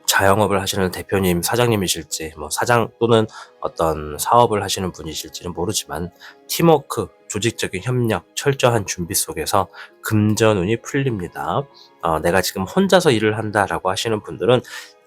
자영업을 하시는 대표님, 사장님이실지, 뭐 사장 또는 어떤 사업을 하시는 분이실지는 모르지만 팀워크, 조직적인 협력, 철저한 준비 속에서 금전운이 풀립니다. 내가 지금 혼자서 일을 한다라고 하시는 분들은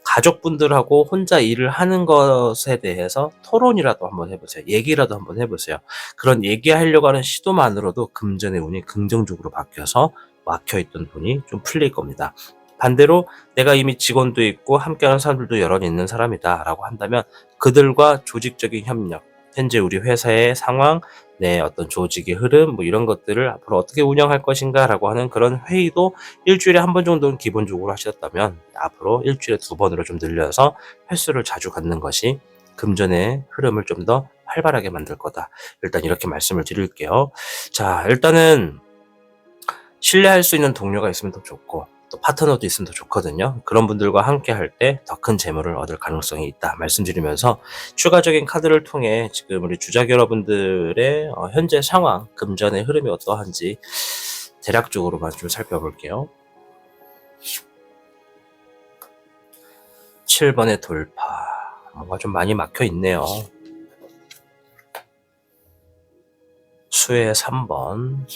가족분들하고 혼자 일을 하는 것에 대해서 토론이라도 한번 해보세요. 얘기라도 한번 해보세요. 그런 얘기하려고 하는 시도만으로도 금전의 운이 긍정적으로 바뀌어서 막혀있던 돈이 좀 풀릴 겁니다. 반대로 내가 이미 직원도 있고 함께하는 사람들도 여럿 있는 사람이다 라고 한다면 그들과 조직적인 협력, 현재 우리 회사의 상황, 내 어떤 조직의 흐름 뭐 이런 것들을 앞으로 어떻게 운영할 것인가 라고 하는 그런 회의도 일주일에 한 번 정도는 기본적으로 하셨다면 앞으로 일주일에 2번으로 좀 늘려서 횟수를 자주 갖는 것이 금전의 흐름을 좀 더 활발하게 만들 거다. 일단 이렇게 말씀을 드릴게요. 자, 일단은 신뢰할 수 있는 동료가 있으면 더 좋고 또 파트너도 있으면 더 좋거든요. 그런 분들과 함께 할 때 더 큰 재물을 얻을 가능성이 있다 말씀드리면서 추가적인 카드를 통해 지금 우리 주작 여러분들의 현재 상황, 금전의 흐름이 어떠한지 대략적으로만 좀 살펴볼게요. 7번의 돌파. 뭔가 좀 많이 막혀 있네요. 수의 3번.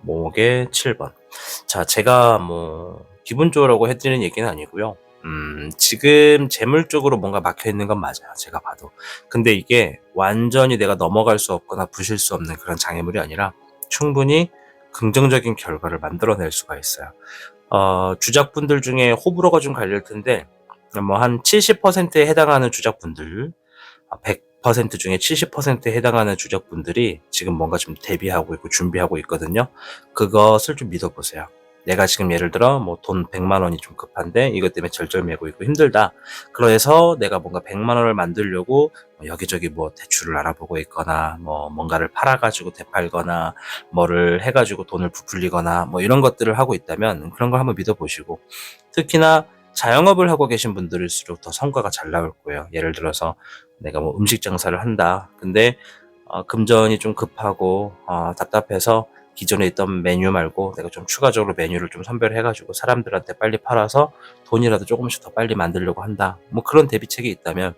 목의 7번. 자, 제가 뭐 기분 좋으라고 해드리는 얘기는 아니고요. 지금 재물 쪽으로 뭔가 막혀 있는 건 맞아요. 제가 봐도. 근데 이게 완전히 내가 넘어갈 수 없거나 부실 수 없는 그런 장애물이 아니라 충분히 긍정적인 결과를 만들어낼 수가 있어요. 주작분들 중에 호불호가 좀 갈릴 텐데 뭐 한 70%에 해당하는 주작분들, 100% 중에 70%에 해당하는 주작분들이 지금 뭔가 좀 대비하고 있고 준비하고 있거든요. 그것을 좀 믿어보세요. 내가 지금 예를 들어 뭐 돈 100만 원이 좀 급한데 이것 때문에 절절매고 있고 힘들다. 그래서 내가 뭔가 100만 원을 만들려고 여기저기 뭐 대출을 알아보고 있거나 뭐 뭔가를 팔아가지고 되팔거나 뭐를 해가지고 돈을 부풀리거나 뭐 이런 것들을 하고 있다면 그런 걸 한번 믿어보시고, 특히나 자영업을 하고 계신 분들일수록 더 성과가 잘 나올 거예요. 예를 들어서 내가 뭐 음식 장사를 한다. 근데 금전이 좀 급하고 답답해서 기존에 있던 메뉴 말고 내가 좀 추가적으로 메뉴를 좀 선별해가지고 사람들한테 빨리 팔아서 돈이라도 조금씩 더 빨리 만들려고 한다. 뭐 그런 대비책이 있다면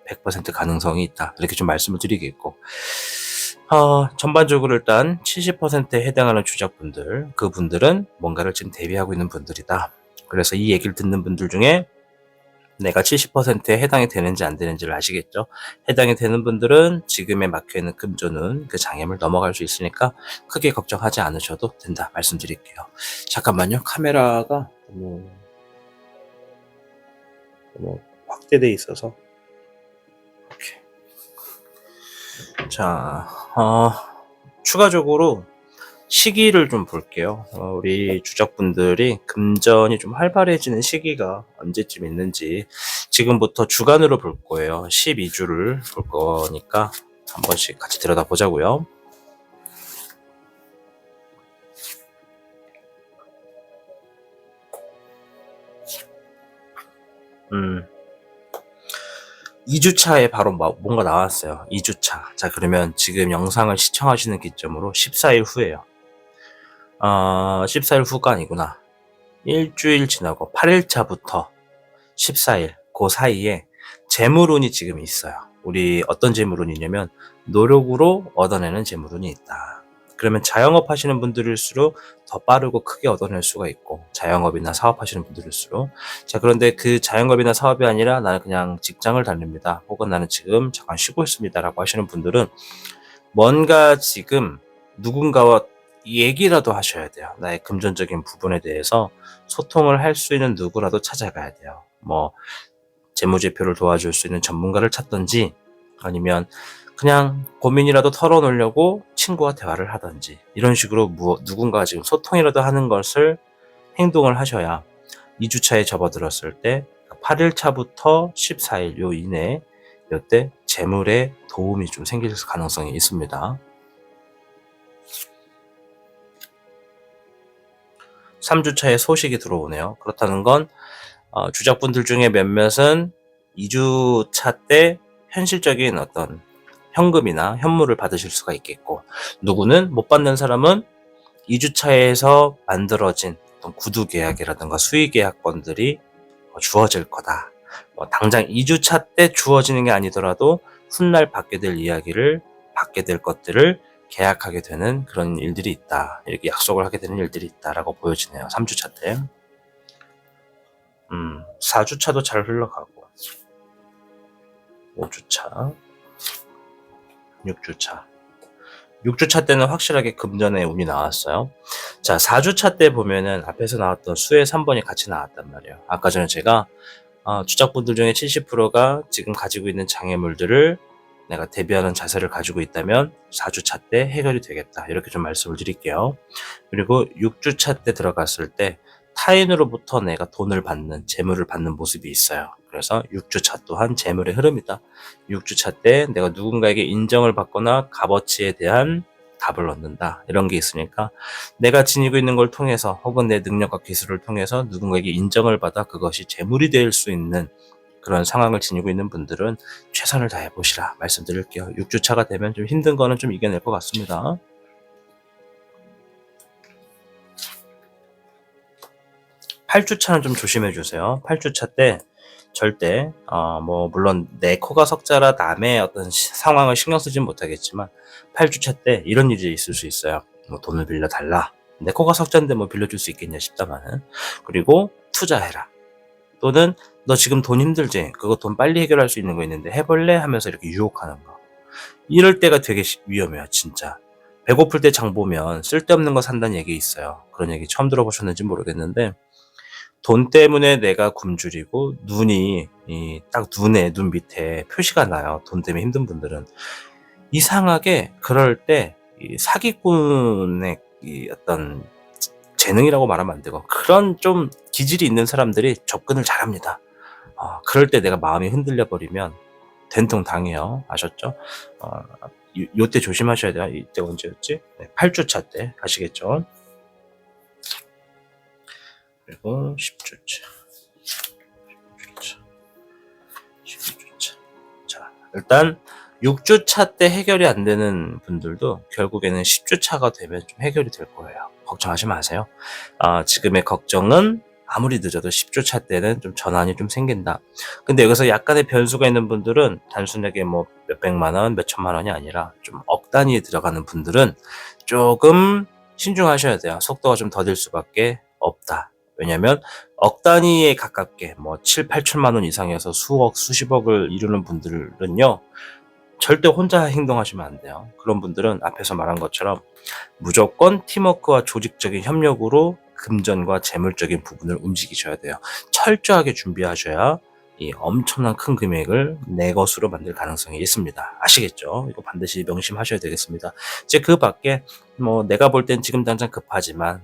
100% 가능성이 있다. 이렇게 좀 말씀을 드리겠고, 전반적으로 일단 70%에 해당하는 주작분들, 그분들은 뭔가를 지금 대비하고 있는 분들이다. 그래서 이 얘기를 듣는 분들 중에 내가 70%에 해당이 되는지 안 되는지를 아시겠죠? 해당이 되는 분들은 지금에 막혀있는 금전은 그 장애물 넘어갈 수 있으니까 크게 걱정하지 않으셔도 된다 말씀드릴게요. 잠깐만요. 카메라가 너무 확대돼 있어서. 이렇게. 자, 추가적으로 시기를 좀 볼게요. 우리 주작분들이 금전이 좀 활발해지는 시기가 언제쯤 있는지 지금부터 주간으로 볼 거예요. 12주를 볼 거니까 한 번씩 같이 들여다보자고요. 음. 2주차에 바로 뭔가 나왔어요. 2주차. 자, 그러면 지금 영상을 시청하시는 기점으로 14일 후예요. 14일 후가 아니구나. 일주일 지나고 8일차부터 14일 그 사이에 재물운이 지금 있어요. 우리 어떤 재물운이냐면 노력으로 얻어내는 재물운이 있다. 그러면 자영업 하시는 분들일수록 더 빠르고 크게 얻어낼 수가 있고, 자영업이나 사업하시는 분들일수록. 자, 그런데 그 자영업이나 사업이 아니라 나는 그냥 직장을 다닙니다, 혹은 나는 지금 잠깐 쉬고 있습니다 라고 하시는 분들은 뭔가 지금 누군가와 얘기라도 하셔야 돼요. 나의 금전적인 부분에 대해서 소통을 할 수 있는 누구라도 찾아가야 돼요. 뭐 재무제표를 도와줄 수 있는 전문가를 찾든지 아니면 그냥 고민이라도 털어놓으려고 친구와 대화를 하든지 이런 식으로 누군가 지금 소통이라도 하는 것을 행동을 하셔야 2주차에 접어들었을 때 8일차부터 14일 요 이내에 이때 재물에 도움이 좀 생길 가능성이 있습니다. 3주차에 소식이 들어오네요. 그렇다는 건 주작분들 중에 몇몇은 2주차 때 현실적인 어떤 현금이나 현물을 받으실 수가 있겠고, 누구는 못 받는 사람은 2주차에서 만들어진 어떤 구두 계약이라든가 수의 계약권들이 주어질 거다. 당장 2주차 때 주어지는 게 아니더라도 훗날 받게 될 것들을 계약하게 되는 그런 일들이 있다. 이렇게 약속을 하게 되는 일들이 있다라고 보여지네요. 3주차 때. 4주차도 잘 흘러가고 5주차 6주차 때는 확실하게 금전의 운이 나왔어요. 자, 4주차 때 보면은 앞에서 나왔던 수의 3번이 같이 나왔단 말이에요. 아까 전에 제가 주작분들 중에 70%가 지금 가지고 있는 장애물들을 내가 대비하는 자세를 가지고 있다면 4주차 때 해결이 되겠다. 이렇게 좀 말씀을 드릴게요. 그리고 6주차 때 들어갔을 때 타인으로부터 내가 돈을 받는, 재물을 받는 모습이 있어요. 그래서 6주차 또한 재물의 흐름이다. 6주차 때 내가 누군가에게 인정을 받거나 값어치에 대한 답을 얻는다. 이런 게 있으니까 내가 지니고 있는 걸 통해서 혹은 내 능력과 기술을 통해서 누군가에게 인정을 받아 그것이 재물이 될 수 있는 그런 상황을 지니고 있는 분들은 최선을 다해 보시라 말씀드릴게요. 6주차가 되면 좀 힘든 거는 좀 이겨낼 것 같습니다. 8주차는 좀 조심해 주세요. 8주차 때 절대 물론 내 코가 석자라 남의 어떤 상황을 신경 쓰진 못하겠지만 8주차 때 이런 일이 있을 수 있어요. 돈을 빌려 달라. 내 코가 석자인데 빌려줄 수 있겠냐 싶다마는. 그리고 투자해라. 또는 너 지금 돈 힘들지? 그거 돈 빨리 해결할 수 있는 거 있는데 해볼래? 하면서 이렇게 유혹하는 거. 이럴 때가 되게 위험해요, 진짜. 배고플 때 장 보면 쓸데없는 거 산다는 얘기 있어요. 그런 얘기 처음 들어보셨는지 모르겠는데 돈 때문에 내가 굶주리고 눈이 딱 눈 밑에 표시가 나요. 돈 때문에 힘든 분들은. 이상하게 그럴 때 사기꾼의 어떤 재능이라고 말하면 안 되고 그런 좀 기질이 있는 사람들이 접근을 잘합니다. 그럴 때 내가 마음이 흔들려 버리면 된통 당해요. 아셨죠? 요때 조심하셔야 돼요. 이때 언제였지? 네, 8주차 때 가시겠죠? 그리고 10주차. 자, 일단 6주차 때 해결이 안 되는 분들도 결국에는 10주차가 되면 좀 해결이 될 거예요. 걱정하지 마세요. 지금의 걱정은 아무리 늦어도 10주차 때는 좀 전환이 좀 생긴다. 근데 여기서 약간의 변수가 있는 분들은 단순하게 몇백만 원, 몇천만 원이 아니라 좀 억 단위에 들어가는 분들은 조금 신중하셔야 돼요. 속도가 좀 더딜 수밖에 없다. 왜냐면 억 단위에 가깝게 7, 8천만 원 이상에서 수억, 수십억을 이루는 분들은요. 절대 혼자 행동하시면 안 돼요. 그런 분들은 앞에서 말한 것처럼 무조건 팀워크와 조직적인 협력으로 금전과 재물적인 부분을 움직이셔야 돼요. 철저하게 준비하셔야 이 엄청난 큰 금액을 내 것으로 만들 가능성이 있습니다. 아시겠죠? 이거 반드시 명심하셔야 되겠습니다. 이제 그 밖에 내가 볼 땐 지금 당장 급하지만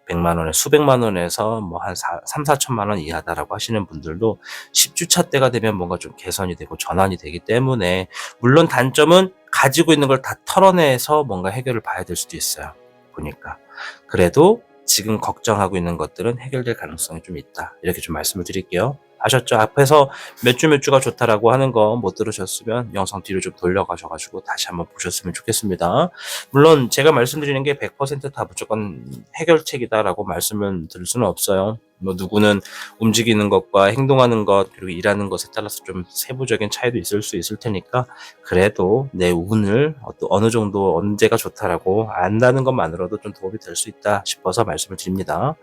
100만 원에 수백만 원에서 한 3, 4천만 원 이하다라고 하시는 분들도 10주차 때가 되면 뭔가 좀 개선이 되고 전환이 되기 때문에 물론 단점은 가지고 있는 걸 다 털어내서 뭔가 해결을 봐야 될 수도 있어요. 보니까. 그래도 지금 걱정하고 있는 것들은 해결될 가능성이 좀 있다. 이렇게 좀 말씀을 드릴게요. 아셨죠? 앞에서 몇 주가 좋다라고 하는 거 못 들으셨으면 영상 뒤로 좀 돌려가셔가지고 다시 한번 보셨으면 좋겠습니다. 물론 제가 말씀드리는 게 100%다 무조건 해결책이다라고 말씀을 드릴 수는 없어요. 누구는 움직이는 것과 행동하는 것 그리고 일하는 것에 따라서 좀 세부적인 차이도 있을 수 있을 테니까 그래도 내 운을 어느 정도 언제가 좋다라고 안다는 것만으로도 좀 도움이 될 수 있다 싶어서 말씀을 드립니다.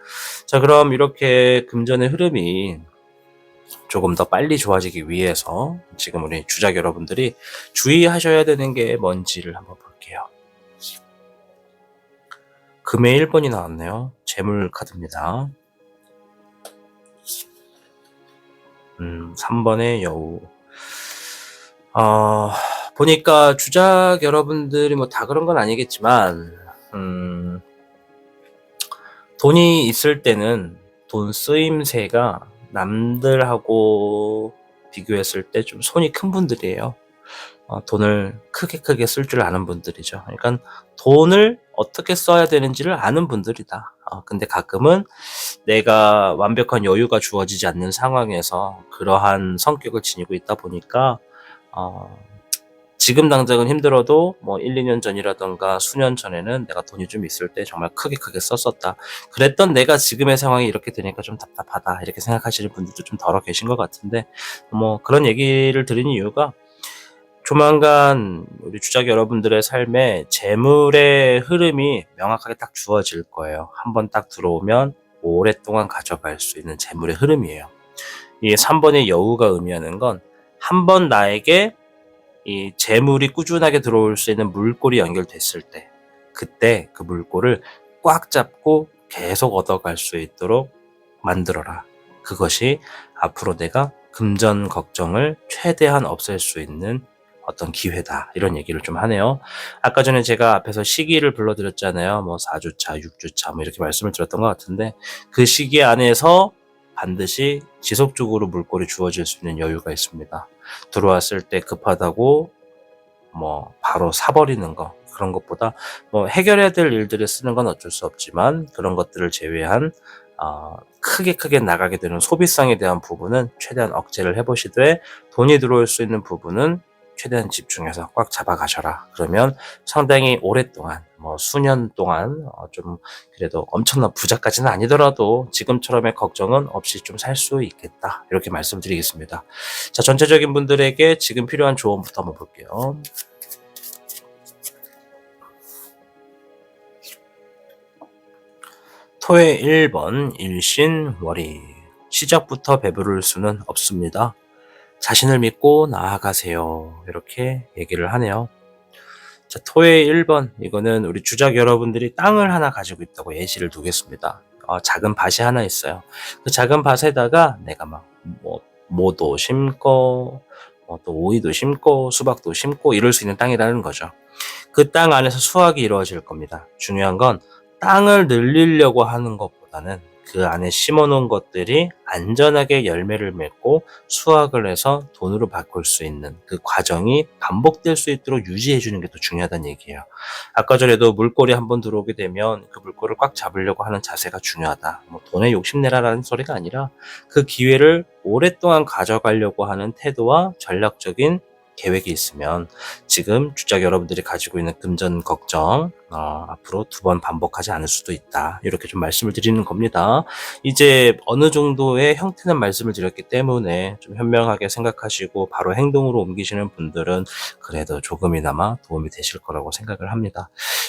자, 그럼 이렇게 금전의 흐름이 조금 더 빨리 좋아지기 위해서 지금 우리 주작 여러분들이 주의하셔야 되는 게 뭔지를 한번 볼게요. 금의 1번이 나왔네요. 재물 카드입니다. 3번의 여우. 보니까 주작 여러분들이 뭐 다 그런 건 아니겠지만, 돈이 있을 때는 돈 쓰임새가 남들하고 비교했을 때 좀 손이 큰 분들이에요. 돈을 크게 쓸 줄 아는 분들이죠. 그러니까 돈을 어떻게 써야 되는지를 아는 분들이다. 근데 가끔은 내가 완벽한 여유가 주어지지 않는 상황에서 그러한 성격을 지니고 있다 보니까 지금 당장은 힘들어도 뭐 1-2년 전이라던가 수년 전에는 내가 돈이 좀 있을 때 정말 크게 썼었다. 그랬던 내가 지금의 상황이 이렇게 되니까 좀 답답하다. 이렇게 생각하시는 분들도 좀 덜어 계신 것 같은데, 뭐 그런 얘기를 드리는 이유가 조만간 우리 주작 여러분들의 삶에 재물의 흐름이 명확하게 딱 주어질 거예요. 한번 딱 들어오면 오랫동안 가져갈 수 있는 재물의 흐름이에요. 이 3번의 여우가 의미하는 건 한 번 나에게 이 재물이 꾸준하게 들어올 수 있는 물꼬리 연결됐을 때, 그때 그 물꼬를 꽉 잡고 계속 얻어갈 수 있도록 만들어라. 그것이 앞으로 내가 금전 걱정을 최대한 없앨 수 있는 어떤 기회다. 이런 얘기를 좀 하네요. 아까 전에 제가 앞에서 시기를 불러드렸잖아요. 뭐 4주차, 6주차 뭐 이렇게 말씀을 드렸던 것 같은데, 그 시기 안에서 반드시 지속적으로 물꼬리 주어질 수 있는 여유가 있습니다. 들어왔을 때 급하다고 뭐 바로 사버리는 거, 그런 것보다 뭐 해결해야 될 일들을 쓰는 건 어쩔 수 없지만, 그런 것들을 제외한 크게 나가게 되는 소비성에 대한 부분은 최대한 억제를 해보시되, 돈이 들어올 수 있는 부분은 최대한 집중해서 꽉 잡아가셔라. 그러면 상당히 오랫동안, 뭐 수년 동안 좀 그래도 엄청난 부자까지는 아니더라도 지금처럼의 걱정은 없이 좀 살 수 있겠다. 이렇게 말씀드리겠습니다. 자, 전체적인 분들에게 지금 필요한 조언부터 한번 볼게요. 토의 1번 일신월이. 시작부터 배부를 수는 없습니다. 자신을 믿고 나아가세요. 이렇게 얘기를 하네요. 자, 토의 1번, 이거는 우리 주작 여러분들이 땅을 하나 가지고 있다고 예시를 두겠습니다. 작은 밭이 하나 있어요. 그 작은 밭에다가 내가 막 모도 심고 또 오이도 심고 수박도 심고 이럴 수 있는 땅이라는 거죠. 그 땅 안에서 수확이 이루어질 겁니다. 중요한 건 땅을 늘리려고 하는 것보다는 그 안에 심어놓은 것들이 안전하게 열매를 맺고 수확을 해서 돈으로 바꿀 수 있는 그 과정이 반복될 수 있도록 유지해주는 게 더 중요하다는 얘기예요. 아까 전에도 물꼬리 한번 들어오게 되면 그 물꼬리를 꽉 잡으려고 하는 자세가 중요하다. 뭐 돈에 욕심내라라는 소리가 아니라 그 기회를 오랫동안 가져가려고 하는 태도와 전략적인 계획이 있으면 지금 주작 여러분들이 가지고 있는 금전 걱정 앞으로 2번 반복하지 않을 수도 있다. 이렇게 좀 말씀을 드리는 겁니다. 이제 어느 정도의 형태는 말씀을 드렸기 때문에 좀 현명하게 생각하시고 바로 행동으로 옮기시는 분들은 그래도 조금이나마 도움이 되실 거라고 생각을 합니다.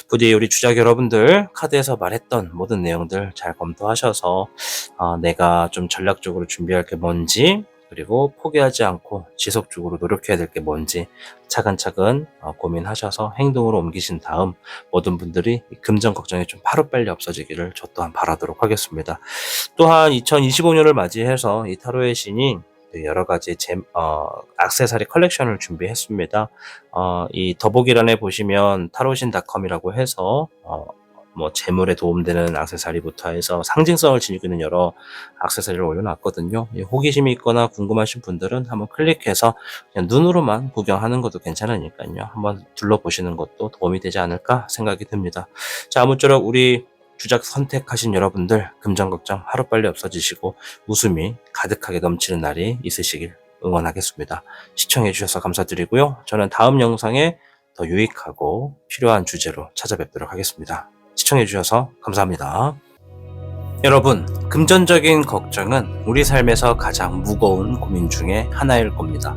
부디 우리 주작 여러분들 카드에서 말했던 모든 내용들 잘 검토하셔서 내가 좀 전략적으로 준비할 게 뭔지, 그리고 포기하지 않고 지속적으로 노력해야 될 게 뭔지 차근차근 고민하셔서 행동으로 옮기신 다음 모든 분들이 금전 걱정이 좀 하루빨리 없어지기를 저 또한 바라도록 하겠습니다. 또한 2025년을 맞이해서 이 타로의 신이 여러 가지 액세서리 컬렉션을 준비했습니다. 이 더보기란에 보시면 타로신.com이라고 해서 뭐 재물에 도움되는 액세서리부터 해서 상징성을 지니고 있는 여러 액세서리를 올려놨거든요. 호기심이 있거나 궁금하신 분들은 한번 클릭해서 그냥 눈으로만 구경하는 것도 괜찮으니까요. 한번 둘러보시는 것도 도움이 되지 않을까 생각이 듭니다. 자, 아무쪼록 우리 주작 선택하신 여러분들 금전 걱정 하루빨리 없어지시고 웃음이 가득하게 넘치는 날이 있으시길 응원하겠습니다. 시청해주셔서 감사드리고요. 저는 다음 영상에 더 유익하고 필요한 주제로 찾아뵙도록 하겠습니다. 시청해주셔서 감사합니다. 여러분, 금전적인 걱정은 우리 삶에서 가장 무거운 고민 중에 하나일 겁니다.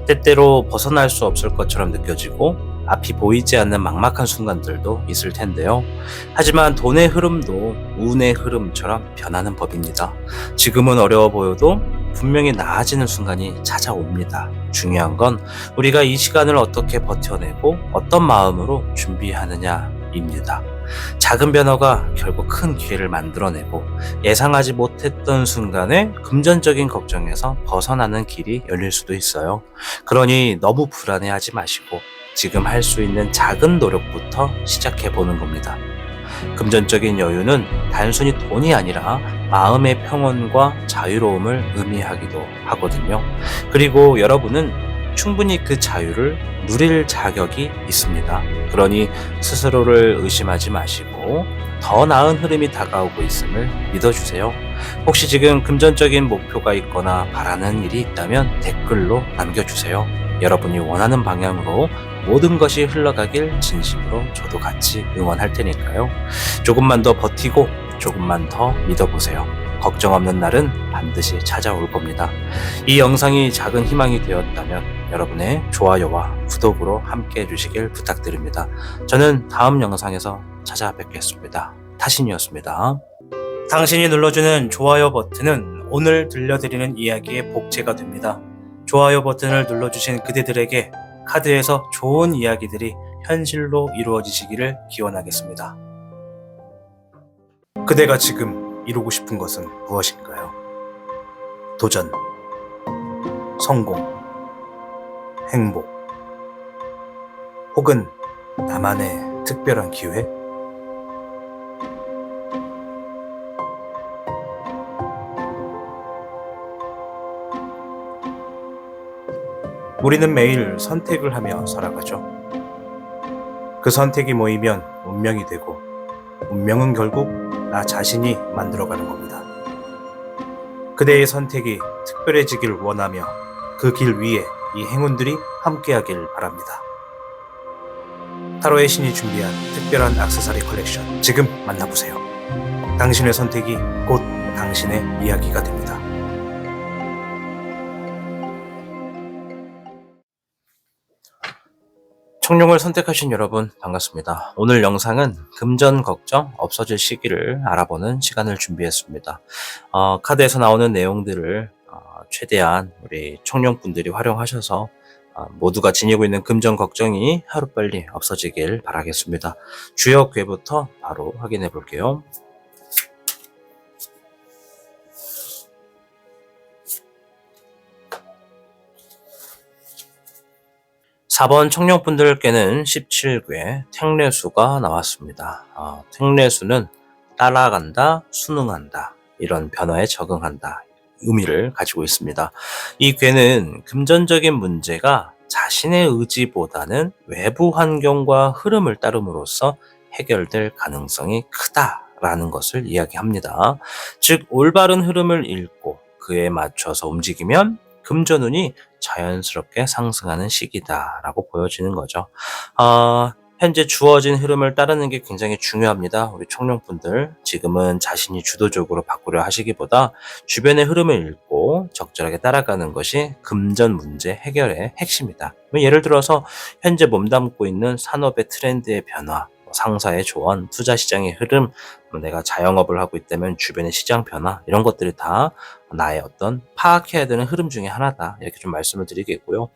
때때로 벗어날 수 없을 것처럼 느껴지고 앞이 보이지 않는 막막한 순간들도 있을 텐데요. 하지만 돈의 흐름도 운의 흐름처럼 변하는 법입니다. 지금은 어려워 보여도 분명히 나아지는 순간이 찾아옵니다. 중요한 건 우리가 이 시간을 어떻게 버텨내고 어떤 마음으로 준비하느냐입니다. 작은 변화가 결국 큰 기회를 만들어내고 예상하지 못했던 순간에 금전적인 걱정에서 벗어나는 길이 열릴 수도 있어요. 그러니 너무 불안해하지 마시고 지금 할 수 있는 작은 노력부터 시작해 보는 겁니다. 금전적인 여유는 단순히 돈이 아니라 마음의 평온과 자유로움을 의미하기도 하거든요. 그리고 여러분은 충분히 그 자유를 누릴 자격이 있습니다. 그러니 스스로를 의심하지 마시고 더 나은 흐름이 다가오고 있음을 믿어주세요. 혹시 지금 금전적인 목표가 있거나 바라는 일이 있다면 댓글로 남겨주세요. 여러분이 원하는 방향으로 모든 것이 흘러가길 진심으로 저도 같이 응원할 테니까요. 조금만 더 버티고 조금만 더 믿어보세요. 걱정 없는 날은 반드시 찾아올 겁니다. 이 영상이 작은 희망이 되었다면 여러분의 좋아요와 구독으로 함께 해주시길 부탁드립니다. 저는 다음 영상에서 찾아뵙겠습니다. 타신이었습니다. 당신이 눌러주는 좋아요 버튼은 오늘 들려드리는 이야기의 복제가 됩니다. 좋아요 버튼을 눌러주신 그대들에게 카드에서 좋은 이야기들이 현실로 이루어지시기를 기원하겠습니다. 그대가 지금 이루고 싶은 것은 무엇인가요? 도전, 성공, 행복, 혹은 나만의 특별한 기회? 우리는 매일 선택을 하며 살아가죠. 그 선택이 모이면 운명이 되고, 운명은 결국 나 자신이 만들어가는 겁니다. 그대의 선택이 특별해지길 원하며 그 길 위에 이 행운들이 함께하길 바랍니다. 타로의 신이 준비한 특별한 액세서리 컬렉션 지금 만나보세요. 당신의 선택이 곧 당신의 이야기가 됩니다. 청룡을 선택하신 여러분 반갑습니다. 오늘 영상은 금전 걱정 없어질 시기를 알아보는 시간을 준비했습니다. 카드에서 나오는 내용들을 최대한 우리 청룡분들이 활용하셔서 모두가 지니고 있는 금전 걱정이 하루빨리 없어지길 바라겠습니다. 주요 괴부터 바로 확인해 볼게요. 4번 청룡분들께는 17궤 택례수가 나왔습니다. 택례수는 따라간다, 순응한다, 이런 변화에 적응한다 의미를 가지고 있습니다. 이 궤는 금전적인 문제가 자신의 의지보다는 외부 환경과 흐름을 따름으로써 해결될 가능성이 크다라는 것을 이야기합니다. 즉 올바른 흐름을 읽고 그에 맞춰서 움직이면 금전운이 자연스럽게 상승하는 시기다라고 보여지는 거죠. 현재 주어진 흐름을 따르는 게 굉장히 중요합니다. 우리 청룡분들 지금은 자신이 주도적으로 바꾸려 하시기보다 주변의 흐름을 읽고 적절하게 따라가는 것이 금전 문제 해결의 핵심이다. 예를 들어서 현재 몸담고 있는 산업의 트렌드의 변화, 상사의 조언, 투자 시장의 흐름, 내가 자영업을 하고 있다면 주변의 시장 변화, 이런 것들이 다 나의 어떤 파악해야 되는 흐름 중에 하나다, 이렇게 좀 말씀을 드리겠고요.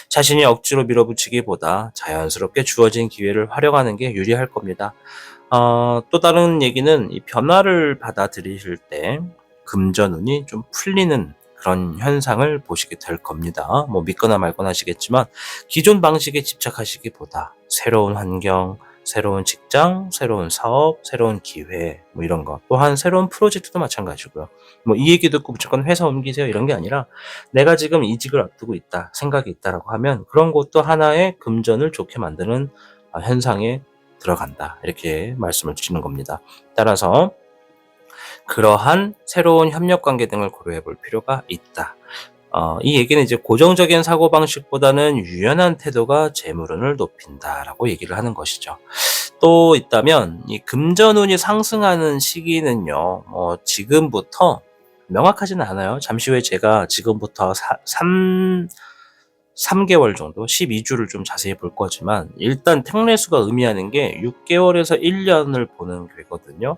자신이 억지로 밀어붙이기보다 자연스럽게 주어진 기회를 활용하는 게 유리할 겁니다. 또 다른 얘기는 이 변화를 받아들이실 때 금전운이 좀 풀리는 그런 현상을 보시게 될 겁니다. 뭐 믿거나 말거나 하시겠지만 기존 방식에 집착하시기보다 새로운 환경, 새로운 직장, 새로운 사업, 새로운 기회, 뭐 이런 거. 또한 새로운 프로젝트도 마찬가지고요. 뭐 이 얘기 듣고 무조건 회사 옮기세요 이런 게 아니라 내가 지금 이직을 앞두고 있다, 생각이 있다라고 하면 그런 것도 하나의 금전을 좋게 만드는 현상에 들어간다, 이렇게 말씀을 드리는 겁니다. 따라서 그러한 새로운 협력 관계 등을 고려해 볼 필요가 있다. 이 얘기는 이제 고정적인 사고방식보다는 유연한 태도가 재물운을 높인다라고 얘기를 하는 것이죠. 또 있다면 이 금전운이 상승하는 시기는요, 지금부터 명확하지는 않아요. 잠시 후에 제가 지금부터 3개월 정도, 12주를 좀 자세히 볼 거지만 일단 택례수가 의미하는 게 6개월에서 1년을 보는 괴거든요.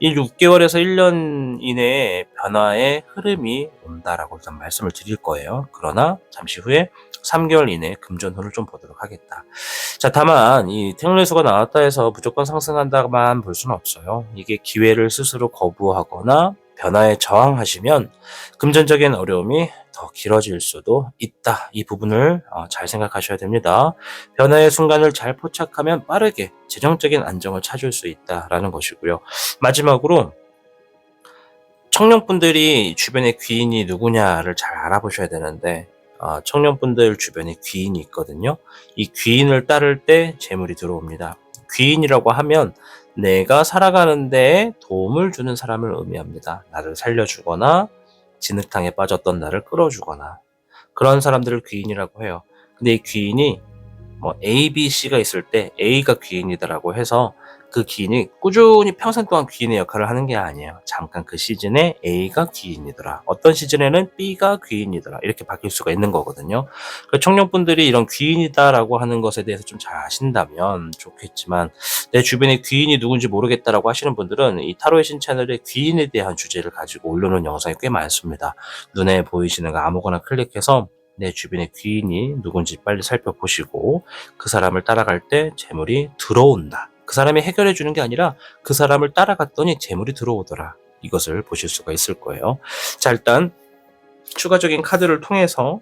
이 6개월에서 1년 이내에 변화의 흐름이 온다라고 일단 말씀을 드릴 거예요. 그러나 잠시 후에 3개월 이내에 금전운을 좀 보도록 하겠다. 자, 다만 이 택례수가 나왔다 해서 무조건 상승한다만 볼 수는 없어요. 이게 기회를 스스로 거부하거나 변화에 저항하시면 금전적인 어려움이 더 길어질 수도 있다. 이 부분을 잘 생각하셔야 됩니다. 변화의 순간을 잘 포착하면 빠르게 재정적인 안정을 찾을 수 있다라는 것이고요. 마지막으로 청년분들이 주변에 귀인이 누구냐를 잘 알아보셔야 되는데 청년분들 주변에 귀인이 있거든요. 이 귀인을 따를 때 재물이 들어옵니다. 귀인이라고 하면 내가 살아가는 데에 도움을 주는 사람을 의미합니다. 나를 살려주거나 진흙탕에 빠졌던 나를 끌어주거나 그런 사람들을 귀인이라고 해요. 근데 이 귀인이 뭐 A, B, C가 있을 때 A가 귀인이다라고 해서 그 귀인이 꾸준히 평생 동안 귀인의 역할을 하는 게 아니에요. 잠깐 그 시즌에 A가 귀인이더라. 어떤 시즌에는 B가 귀인이더라. 이렇게 바뀔 수가 있는 거거든요. 청년분들이 이런 귀인이다라고 하는 것에 대해서 좀 잘 아신다면 좋겠지만 내 주변에 귀인이 누군지 모르겠다라고 하시는 분들은 이 타로의 신 채널에 귀인에 대한 주제를 가지고 올려놓은 영상이 꽤 많습니다. 눈에 보이시는 거 아무거나 클릭해서 내 주변에 귀인이 누군지 빨리 살펴보시고 그 사람을 따라갈 때 재물이 들어온다. 그 사람이 해결해 주는 게 아니라 그 사람을 따라갔더니 재물이 들어오더라. 이것을 보실 수가 있을 거예요. 자, 일단 추가적인 카드를 통해서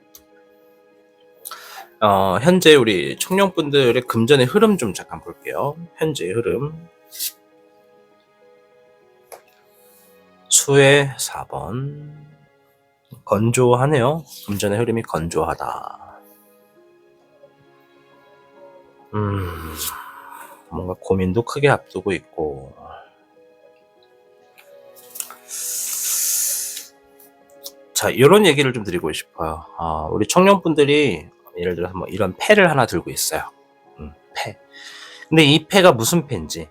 현재 우리 청년분들의 금전의 흐름 좀 잠깐 볼게요. 현재의 흐름. 수의 4번. 건조하네요. 금전의 흐름이 건조하다. 뭔가 고민도 크게 앞두고 있고. 자, 이런 얘기를 좀 드리고 싶어요. 우리 청년분들이 예를 들어서 뭐 이런 패를 하나 들고 있어요. 패. 근데 이 패가 무슨 패인지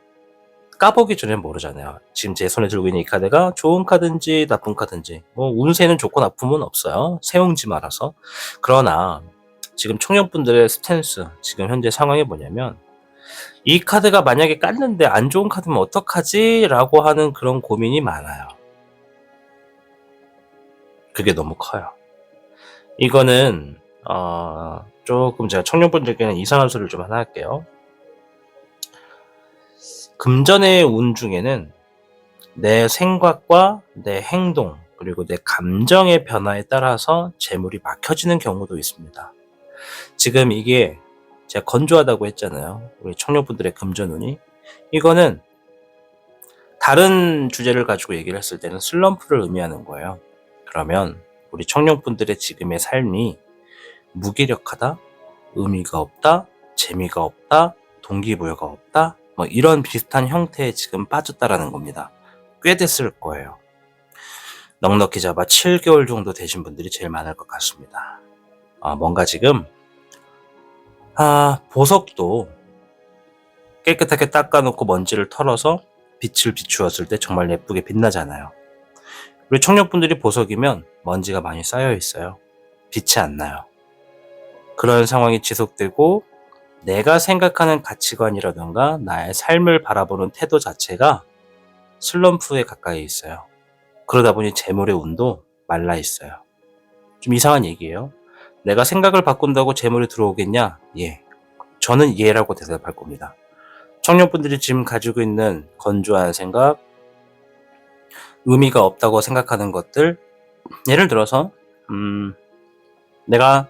까보기 전엔 모르잖아요. 지금 제 손에 들고 있는 이 카드가 좋은 카드인지 나쁜 카드인지 뭐 운세는 좋고 나쁨은 없어요. 세운지 말아서. 그러나 지금 청년분들의 스탠스, 지금 현재 상황이 뭐냐면 이 카드가 만약에 깠는데 안 좋은 카드면 어떡하지? 라고 하는 그런 고민이 많아요. 그게 너무 커요. 이거는 조금 제가 청년분들께는 이상한 소리를 좀 하나 할게요. 금전의 운 중에는 내 생각과 내 행동 그리고 내 감정의 변화에 따라서 재물이 막혀지는 경우도 있습니다. 지금 이게 제가 건조하다고 했잖아요. 우리 청년분들의 금전운이. 이거는 다른 주제를 가지고 얘기를 했을 때는 슬럼프를 의미하는 거예요. 그러면 우리 청년분들의 지금의 삶이 무기력하다, 의미가 없다, 재미가 없다, 동기부여가 없다, 뭐 이런 비슷한 형태에 지금 빠졌다라는 겁니다. 꽤 됐을 거예요. 넉넉히 잡아 7개월 정도 되신 분들이 제일 많을 것 같습니다. 뭔가 지금 보석도 깨끗하게 닦아놓고 먼지를 털어서 빛을 비추었을 때 정말 예쁘게 빛나잖아요. 우리 청년분들이 보석이면 먼지가 많이 쌓여 있어요. 빛이 안 나요. 그런 상황이 지속되고 내가 생각하는 가치관이라던가 나의 삶을 바라보는 태도 자체가 슬럼프에 가까이 있어요. 그러다 보니 재물의 운도 말라 있어요. 좀 이상한 얘기예요. 내가 생각을 바꾼다고 재물이 들어오겠냐? 예. 저는 예라고 대답할 겁니다. 청년분들이 지금 가지고 있는 건조한 생각, 의미가 없다고 생각하는 것들, 예를 들어서 내가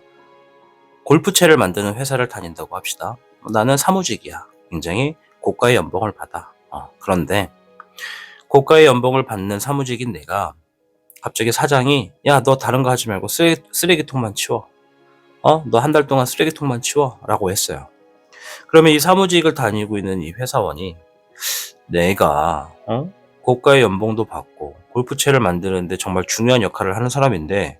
골프채를 만드는 회사를 다닌다고 합시다. 나는 사무직이야. 굉장히 고가의 연봉을 받아. 그런데 고가의 연봉을 받는 사무직인 내가 갑자기 사장이 야, 너 다른 거 하지 말고 쓰레기통만 치워. 너 한 달 동안 쓰레기통만 치워. 라고 했어요. 그러면 이 사무직을 다니고 있는 이 회사원이 내가 고가의 연봉도 받고 골프채를 만드는데 정말 중요한 역할을 하는 사람인데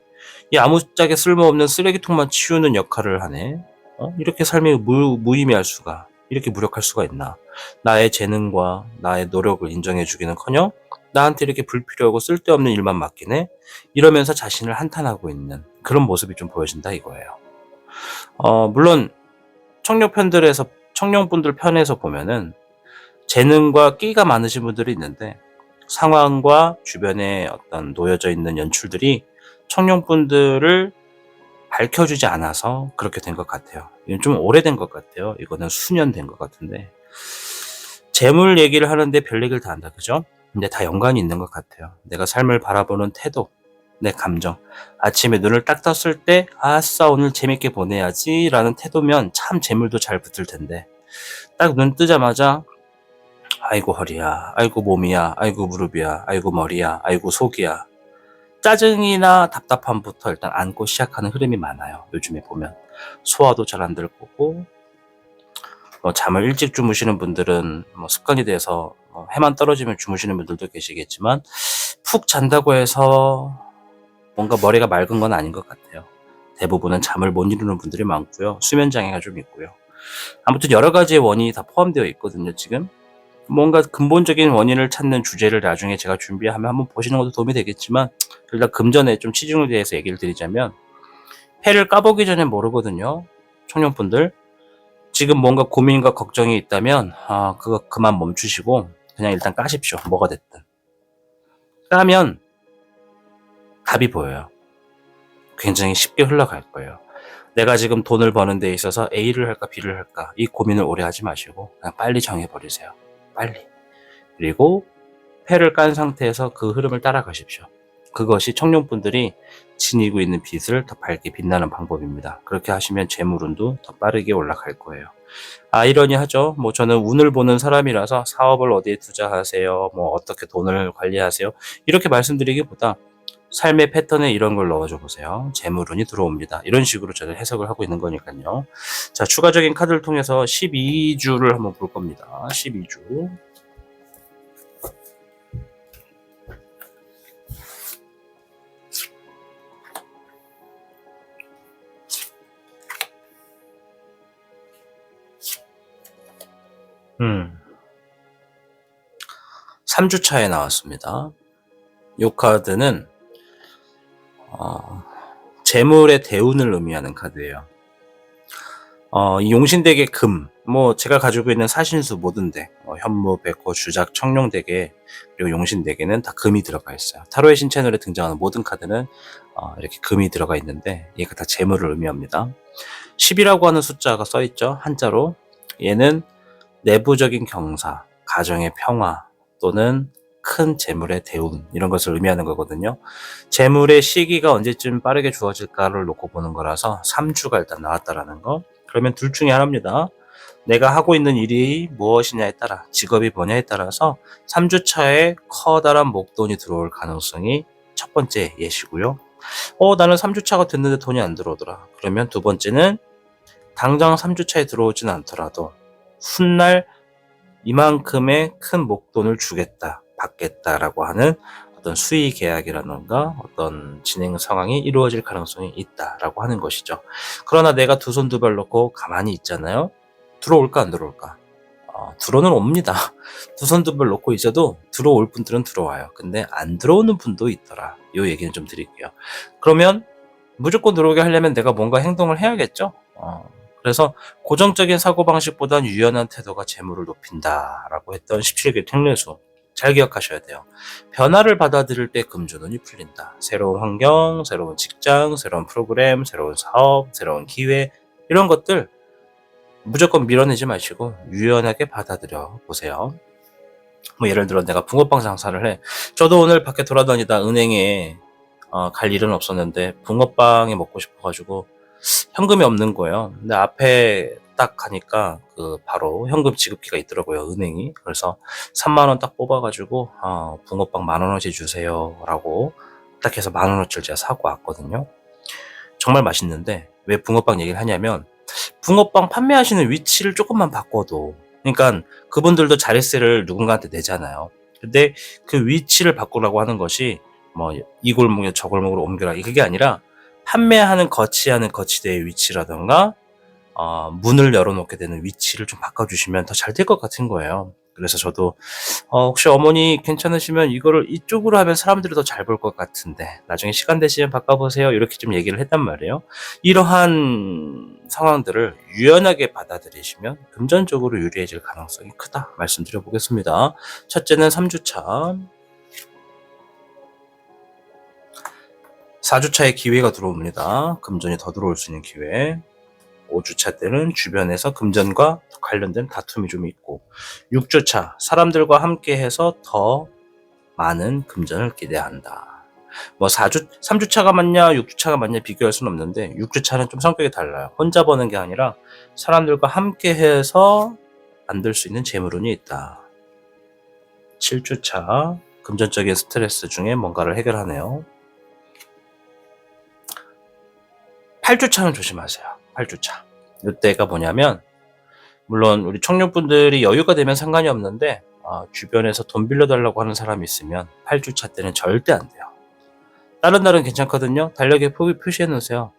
이 아무짝에 쓸모없는 쓰레기통만 치우는 역할을 하네. 이렇게 삶이 무의미할 수가, 이렇게 무력할 수가 있나. 나의 재능과 나의 노력을 인정해주기는커녕 나한테 이렇게 불필요하고 쓸데없는 일만 맡기네. 이러면서 자신을 한탄하고 있는 그런 모습이 좀 보여진다 이거예요. 물론 청년분들 편에서 보면은 재능과 끼가 많으신 분들이 있는데 상황과 주변에 어떤 놓여져 있는 연출들이 청년분들을 밝혀주지 않아서 그렇게 된 것 같아요. 이건 좀 오래된 것 같아요. 이거는 수년 된 것 같은데 재물 얘기를 하는데 별 얘기를 다 한다, 그죠? 근데 다 연관이 있는 것 같아요. 내가 삶을 바라보는 태도, 내 감정. 아침에 눈을 딱 떴을 때 아싸 오늘 재밌게 보내야지 라는 태도면 참 재물도 잘 붙을 텐데 딱 눈 뜨자마자 아이고 허리야, 아이고 몸이야, 아이고 무릎이야, 아이고 머리야, 아이고 속이야. 짜증이나 답답함부터 일단 안고 시작하는 흐름이 많아요. 요즘에 보면 소화도 잘 안 될 거고 잠을 일찍 주무시는 분들은 습관이 돼서 해만 떨어지면 주무시는 분들도 계시겠지만 푹 잔다고 해서 뭔가 머리가 맑은 건 아닌 것 같아요. 대부분은 잠을 못 이루는 분들이 많고요. 수면 장애가 좀 있고요. 아무튼 여러 가지의 원인이 다 포함되어 있거든요, 지금. 뭔가 근본적인 원인을 찾는 주제를 나중에 제가 준비하면 한번 보시는 것도 도움이 되겠지만 일단 금전에 좀 치중을 대해서 얘기를 드리자면 해를 까보기 전에 모르거든요. 청년분들. 지금 뭔가 고민과 걱정이 있다면 그거 그만 멈추시고 그냥 일단 까십시오. 뭐가 됐든. 까면 답이 보여요. 굉장히 쉽게 흘러갈 거예요. 내가 지금 돈을 버는 데 있어서 A를 할까 B를 할까 이 고민을 오래 하지 마시고 그냥 빨리 정해버리세요. 빨리. 그리고 패를 깐 상태에서 그 흐름을 따라가십시오. 그것이 청년분들이 지니고 있는 빛을 더 밝게 빛나는 방법입니다. 그렇게 하시면 재물운도 더 빠르게 올라갈 거예요. 아이러니하죠. 저는 운을 보는 사람이라서 사업을 어디에 투자하세요, 어떻게 돈을 관리하세요 이렇게 말씀드리기보다 삶의 패턴에 이런 걸 넣어줘 보세요. 재물운이 들어옵니다. 이런 식으로 저는 해석을 하고 있는 거니까요. 자, 추가적인 카드를 통해서 12주를 한번 볼 겁니다. 12주. 음. 3주차에 나왔습니다. 이 카드는 재물의 대운을 의미하는 카드예요. 이 용신덱의 금, 제가 가지고 있는 사신수 모든 덱, 현무, 백호, 주작, 청룡덱에 그리고 용신덱에는 다 금이 들어가 있어요. 타로의 신 채널에 등장하는 모든 카드는 이렇게 금이 들어가 있는데 얘가 다 재물을 의미합니다. 10이라고 하는 숫자가 써있죠. 한자로. 얘는 내부적인 경사, 가정의 평화 또는 큰 재물의 대운 이런 것을 의미하는 거거든요. 재물의 시기가 언제쯤 빠르게 주어질까를 놓고 보는 거라서 3주가 일단 나왔다라는 거. 그러면 둘 중에 하나입니다. 내가 하고 있는 일이 무엇이냐에 따라 직업이 뭐냐에 따라서 3주 차에 커다란 목돈이 들어올 가능성이 첫 번째 예시고요. 나는 3주 차가 됐는데 돈이 안 들어오더라. 그러면 두 번째는 당장 3주 차에 들어오진 않더라도 훗날 이만큼의 큰 목돈을 주겠다, 받겠다라고 하는 어떤 수의 계약이라던가 어떤 진행 상황이 이루어질 가능성이 있다라고 하는 것이죠. 그러나 내가 두 손 두 발 놓고 가만히 있잖아요. 들어올까 안 들어올까? 들어는 옵니다. 두 손 두 발 놓고 있어도 들어올 분들은 들어와요. 근데 안 들어오는 분도 있더라. 이 얘기는 좀 드릴게요. 그러면 무조건 들어오게 하려면 내가 뭔가 행동을 해야겠죠? 그래서 고정적인 사고방식보단 유연한 태도가 재물을 높인다라고 했던 17개 택례수 잘 기억하셔야 돼요. 변화를 받아들일 때 금주운이 풀린다. 새로운 환경, 새로운 직장, 새로운 프로그램, 새로운 사업, 새로운 기회 이런 것들 무조건 밀어내지 마시고 유연하게 받아들여 보세요. 예를 들어 내가 붕어빵 장사를 해. 저도 오늘 밖에 돌아다니다 은행에 갈 일은 없었는데 붕어빵이 먹고 싶어가지고 현금이 없는 거예요. 근데 앞에 딱 가니까 바로 현금 지급기가 있더라고요, 은행이. 그래서 3만 원 딱 뽑아가지고 붕어빵 10,000원어치 주세요라고 딱 해서 10,000원어치를 제가 사고 왔거든요. 정말 맛있는데 왜 붕어빵 얘기를 하냐면 붕어빵 판매하시는 위치를 조금만 바꿔도 그러니까 그분들도 자릿세를 누군가한테 내잖아요. 근데 그 위치를 바꾸라고 하는 것이 이 골목에 저 골목으로 옮겨라 그게 아니라 판매하는 거치하는 거치대의 위치라던가 문을 열어놓게 되는 위치를 좀 바꿔주시면 더 잘 될 것 같은 거예요. 그래서 저도 혹시 어머니 괜찮으시면 이거를 이쪽으로 하면 사람들이 더 잘 볼 것 같은데 나중에 시간 되시면 바꿔보세요. 이렇게 좀 얘기를 했단 말이에요. 이러한 상황들을 유연하게 받아들이시면 금전적으로 유리해질 가능성이 크다 말씀드려 보겠습니다. 첫째는 3주차. 4주차에 기회가 들어옵니다. 금전이 더 들어올 수 있는 기회. 5주차 때는 주변에서 금전과 관련된 다툼이 좀 있고, 6주차 사람들과 함께해서 더 많은 금전을 기대한다. 3주차가 맞냐 6주차가 맞냐 비교할 수는 없는데 6주차는 좀 성격이 달라요. 혼자 버는 게 아니라 사람들과 함께해서 만들 수 있는 재물운이 있다. 7주차 금전적인 스트레스 중에 뭔가를 해결하네요. 8주차는 조심하세요. 8주차. 이때가 뭐냐면 물론 우리 청년분들이 여유가 되면 상관이 없는데 주변에서 돈 빌려달라고 하는 사람이 있으면 8주차 때는 절대 안 돼요. 다른 날은 괜찮거든요. 달력에 표시해 놓으세요.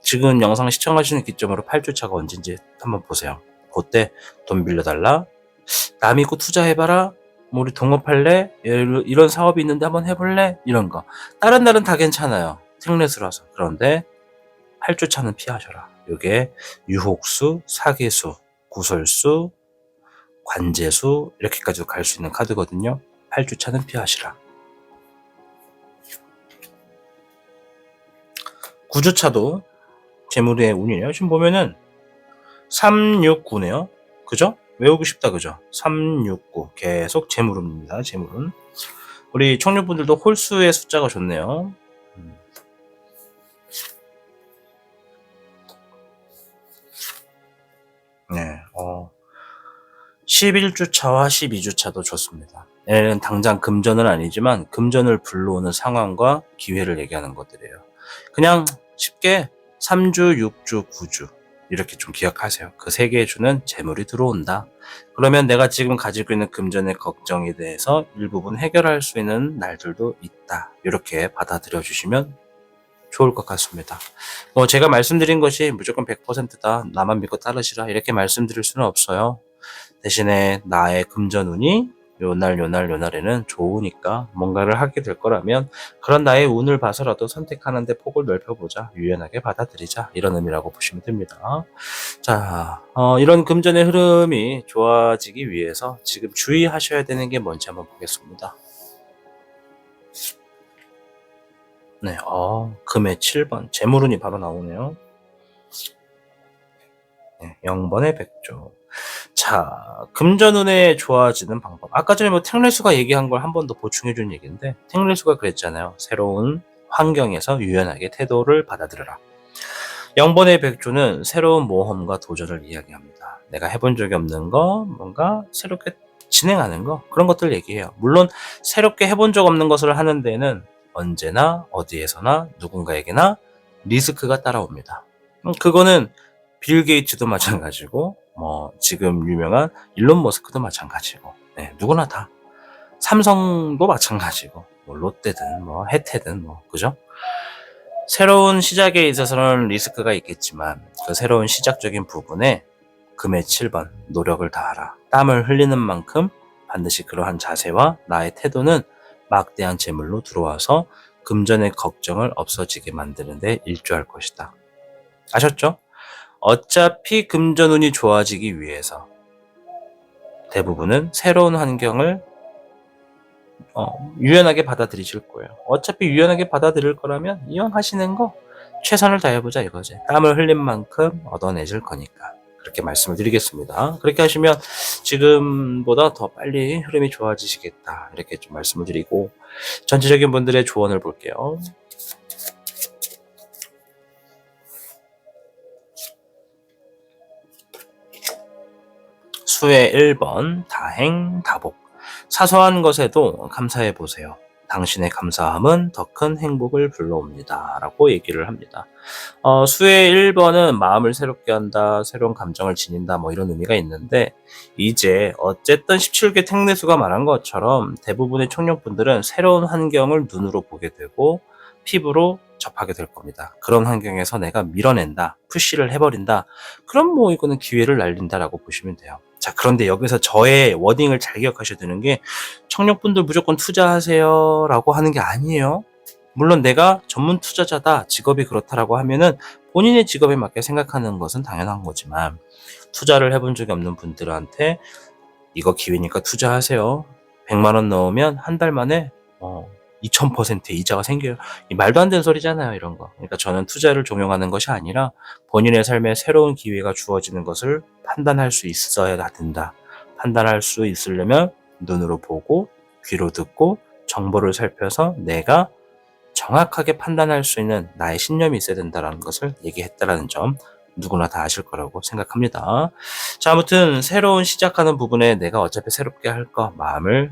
지금 영상 시청하시는 기점으로 8주차가 언제인지 한번 보세요. 그때 돈 빌려달라, 남 믿고 투자해봐라, 우리 동업할래, 이런 사업이 있는데 한번 해볼래, 이런 거. 다른 날은 다 괜찮아요. 특례수라서. 그런데 8주차는 피하셔라. 이게 유혹수, 사기수, 구설수, 관제수 이렇게까지도 갈 수 있는 카드거든요. 8주차는 피하시라. 9주차도 재물의 운이네요. 지금 보면은 369네요. 그죠? 외우고 싶다 그죠? 369 계속 재물운입니다. 재물운. 우리 청년분들도 홀수의 숫자가 좋네요. 네, 11주차와 12주차도 좋습니다. 얘는 당장 금전은 아니지만 금전을 불러오는 상황과 기회를 얘기하는 것들이에요. 그냥 쉽게 3주, 6주, 9주 이렇게 좀 기억하세요. 그 세 개의 주는 재물이 들어온다. 그러면 내가 지금 가지고 있는 금전의 걱정에 대해서 일부분 해결할 수 있는 날들도 있다. 이렇게 받아들여 주시면 좋을 것 같습니다. 제가 말씀드린 것이 무조건 100%다. 나만 믿고 따르시라. 이렇게 말씀드릴 수는 없어요. 대신에 나의 금전운이 요날에는 좋으니까 뭔가를 하게 될 거라면 그런 나의 운을 봐서라도 선택하는데 폭을 넓혀보자. 유연하게 받아들이자. 이런 의미라고 보시면 됩니다. 자, 이런 금전의 흐름이 좋아지기 위해서 지금 주의하셔야 되는 게 뭔지 한번 보겠습니다. 네, 금의 7번. 재물운이 바로 나오네요. 네, 0번의 백조. 자, 금전운에 좋아지는 방법. 아까 전에 탱례수가 얘기한 걸 한 번 더 보충해준 얘기인데, 탱례수가 그랬잖아요. 새로운 환경에서 유연하게 태도를 받아들여라. 0번의 백조는 새로운 모험과 도전을 이야기합니다. 내가 해본 적이 없는 거, 뭔가 새롭게 진행하는 거, 그런 것들 얘기해요. 물론 새롭게 해본 적 없는 것을 하는 데는 언제나 어디에서나 누군가에게나 리스크가 따라옵니다. 그거는 빌 게이츠도 마찬가지고 지금 유명한 일론 머스크도 마찬가지고 누구나 다 삼성도 마찬가지고 롯데든 해태든 그죠? 새로운 시작에 있어서는 리스크가 있겠지만 그 새로운 시작적인 부분에 금의 7번 노력을 다하라. 땀을 흘리는 만큼 반드시 그러한 자세와 나의 태도는 막대한 재물로 들어와서 금전의 걱정을 없어지게 만드는 데 일조할 것이다. 아셨죠? 어차피 금전운이 좋아지기 위해서 대부분은 새로운 환경을 유연하게 받아들이실 거예요. 어차피 유연하게 받아들일 거라면 이왕 하시는 거 최선을 다해보자 이거지. 땀을 흘린 만큼 얻어내실 거니까. 그렇게 말씀을 드리겠습니다. 그렇게 하시면 지금보다 더 빨리 흐름이 좋아지시겠다. 이렇게 좀 말씀을 드리고 전체적인 분들의 조언을 볼게요. 수의 1번 다행, 다복. 사소한 것에도 감사해 보세요. 당신의 감사함은 더 큰 행복을 불러옵니다. 라고 얘기를 합니다. 수의 1번은 마음을 새롭게 한다, 새로운 감정을 지닌다, 이런 의미가 있는데, 이제 어쨌든 17개 택례수가 말한 것처럼 대부분의 청년분들은 새로운 환경을 눈으로 보게 되고, 피부로 접하게 될 겁니다. 그런 환경에서 내가 밀어낸다, 푸시를 해버린다, 그럼 이거는 기회를 날린다라고 보시면 돼요. 자, 그런데 여기서 저의 워딩을 잘 기억하셔야 되는 게 청년분들 무조건 투자하세요 라고 하는 게 아니에요. 물론 내가 전문 투자자다, 직업이 그렇다라고 하면은 본인의 직업에 맞게 생각하는 것은 당연한 거지만, 투자를 해본 적이 없는 분들한테 이거 기회니까 투자하세요. 100만 원 넣으면 한 달 만에 2000% 이자가 생겨요. 말도 안 되는 소리잖아요, 이런 거. 그러니까 저는 투자를 종용하는 것이 아니라 본인의 삶에 새로운 기회가 주어지는 것을 판단할 수 있어야 된다. 판단할 수 있으려면 눈으로 보고 귀로 듣고 정보를 살펴서 내가 정확하게 판단할 수 있는 나의 신념이 있어야 된다는 것을 얘기했다라는 점, 누구나 다 아실 거라고 생각합니다. 자, 아무튼 새로운 시작하는 부분에 내가 어차피 새롭게 할 거,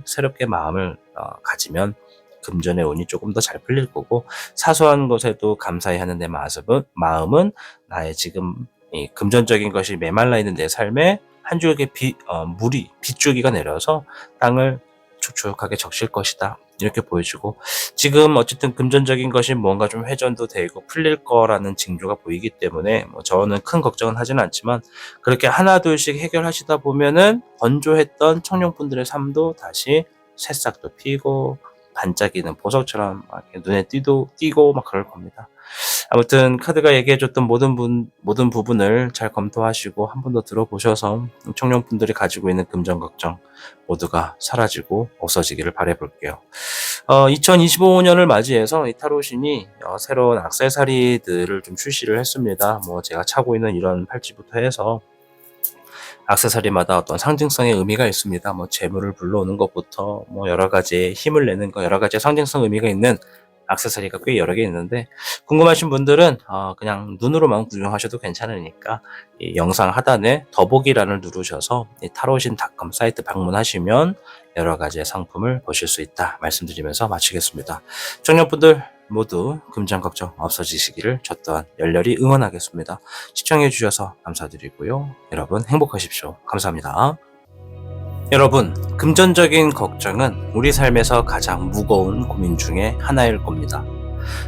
새롭게 마음을 가지면 금전의 운이 조금 더 잘 풀릴 거고, 사소한 것에도 감사히 하는 내 마음은 나의 지금 이 금전적인 것이 메말라 있는 내 삶에 한 줄기 빗줄기가 내려서 땅을 촉촉하게 적실 것이다, 이렇게 보여주고, 지금 어쨌든 금전적인 것이 뭔가 좀 회전도 되고 풀릴 거라는 징조가 보이기 때문에 저는 큰 걱정은 하지는 않지만, 그렇게 하나 둘씩 해결하시다 보면은 건조했던 청년분들의 삶도 다시 새싹도 피고 반짝이는 보석처럼 눈에 띄고 막 그럴 겁니다. 아무튼 카드가 얘기해줬던 모든 부분을 잘 검토하시고 한 번 더 들어보셔서 청년분들이 가지고 있는 금전 걱정 모두가 사라지고 없어지기를 바라볼게요. 2025년을 맞이해서 이 타로신이 새로운 액세서리들을 좀 출시를 했습니다. 제가 차고 있는 이런 팔찌부터 해서 액세서리마다 어떤 상징성의 의미가 있습니다. 재물을 불러오는 것부터 여러 가지의 힘을 내는 거, 여러 가지의 상징성 의미가 있는 액세서리가 꽤 여러 개 있는데, 궁금하신 분들은 그냥 눈으로만 구경하셔도 괜찮으니까 이 영상 하단에 더보기란을 누르셔서 이 타로신.com 사이트 방문하시면 여러 가지의 상품을 보실 수 있다 말씀드리면서 마치겠습니다. 청년분들 모두 금전 걱정 없어지시기를 저 또한 열렬히 응원하겠습니다. 시청해 주셔서 감사드리고요. 여러분 행복하십시오. 감사합니다. 여러분, 금전적인 걱정은 우리 삶에서 가장 무거운 고민 중에 하나일 겁니다.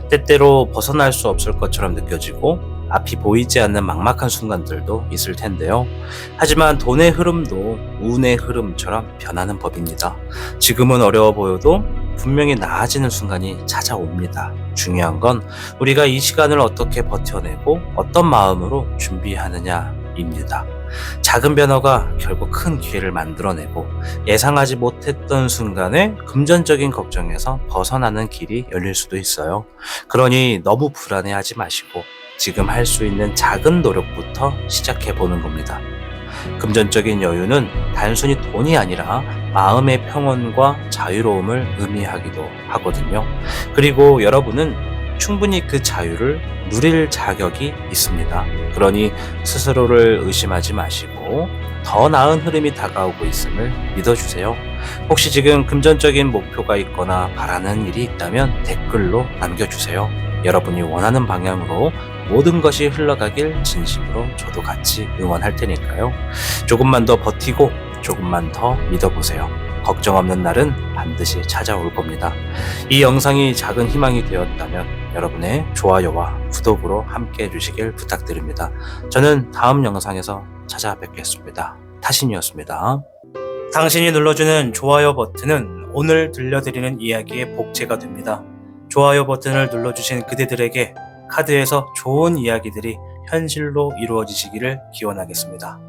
때때로 벗어날 수 없을 것처럼 느껴지고 앞이 보이지 않는 막막한 순간들도 있을 텐데요. 하지만 돈의 흐름도 운의 흐름처럼 변하는 법입니다. 지금은 어려워 보여도 분명히 나아지는 순간이 찾아옵니다. 중요한 건 우리가 이 시간을 어떻게 버텨내고 어떤 마음으로 준비하느냐입니다. 작은 변화가 결국 큰 기회를 만들어내고 예상하지 못했던 순간에 금전적인 걱정에서 벗어나는 길이 열릴 수도 있어요. 그러니 너무 불안해하지 마시고 지금 할 수 있는 작은 노력부터 시작해 보는 겁니다. 금전적인 여유는 단순히 돈이 아니라 마음의 평온과 자유로움을 의미하기도 하거든요. 그리고 여러분은 충분히 그 자유를 누릴 자격이 있습니다. 그러니 스스로를 의심하지 마시고 더 나은 흐름이 다가오고 있음을 믿어주세요. 혹시 지금 금전적인 목표가 있거나 바라는 일이 있다면 댓글로 남겨주세요. 여러분이 원하는 방향으로 모든 것이 흘러가길 진심으로 저도 같이 응원할 테니까요. 조금만 더 버티고 조금만 더 믿어보세요. 걱정 없는 날은 반드시 찾아올 겁니다. 이 영상이 작은 희망이 되었다면 여러분의 좋아요와 구독으로 함께 해주시길 부탁드립니다. 저는 다음 영상에서 찾아뵙겠습니다. 타신이었습니다. 당신이 눌러주는 좋아요 버튼은 오늘 들려드리는 이야기의 복제가 됩니다. 좋아요 버튼을 눌러주신 그대들에게 카드에서 좋은 이야기들이 현실로 이루어지시기를 기원하겠습니다.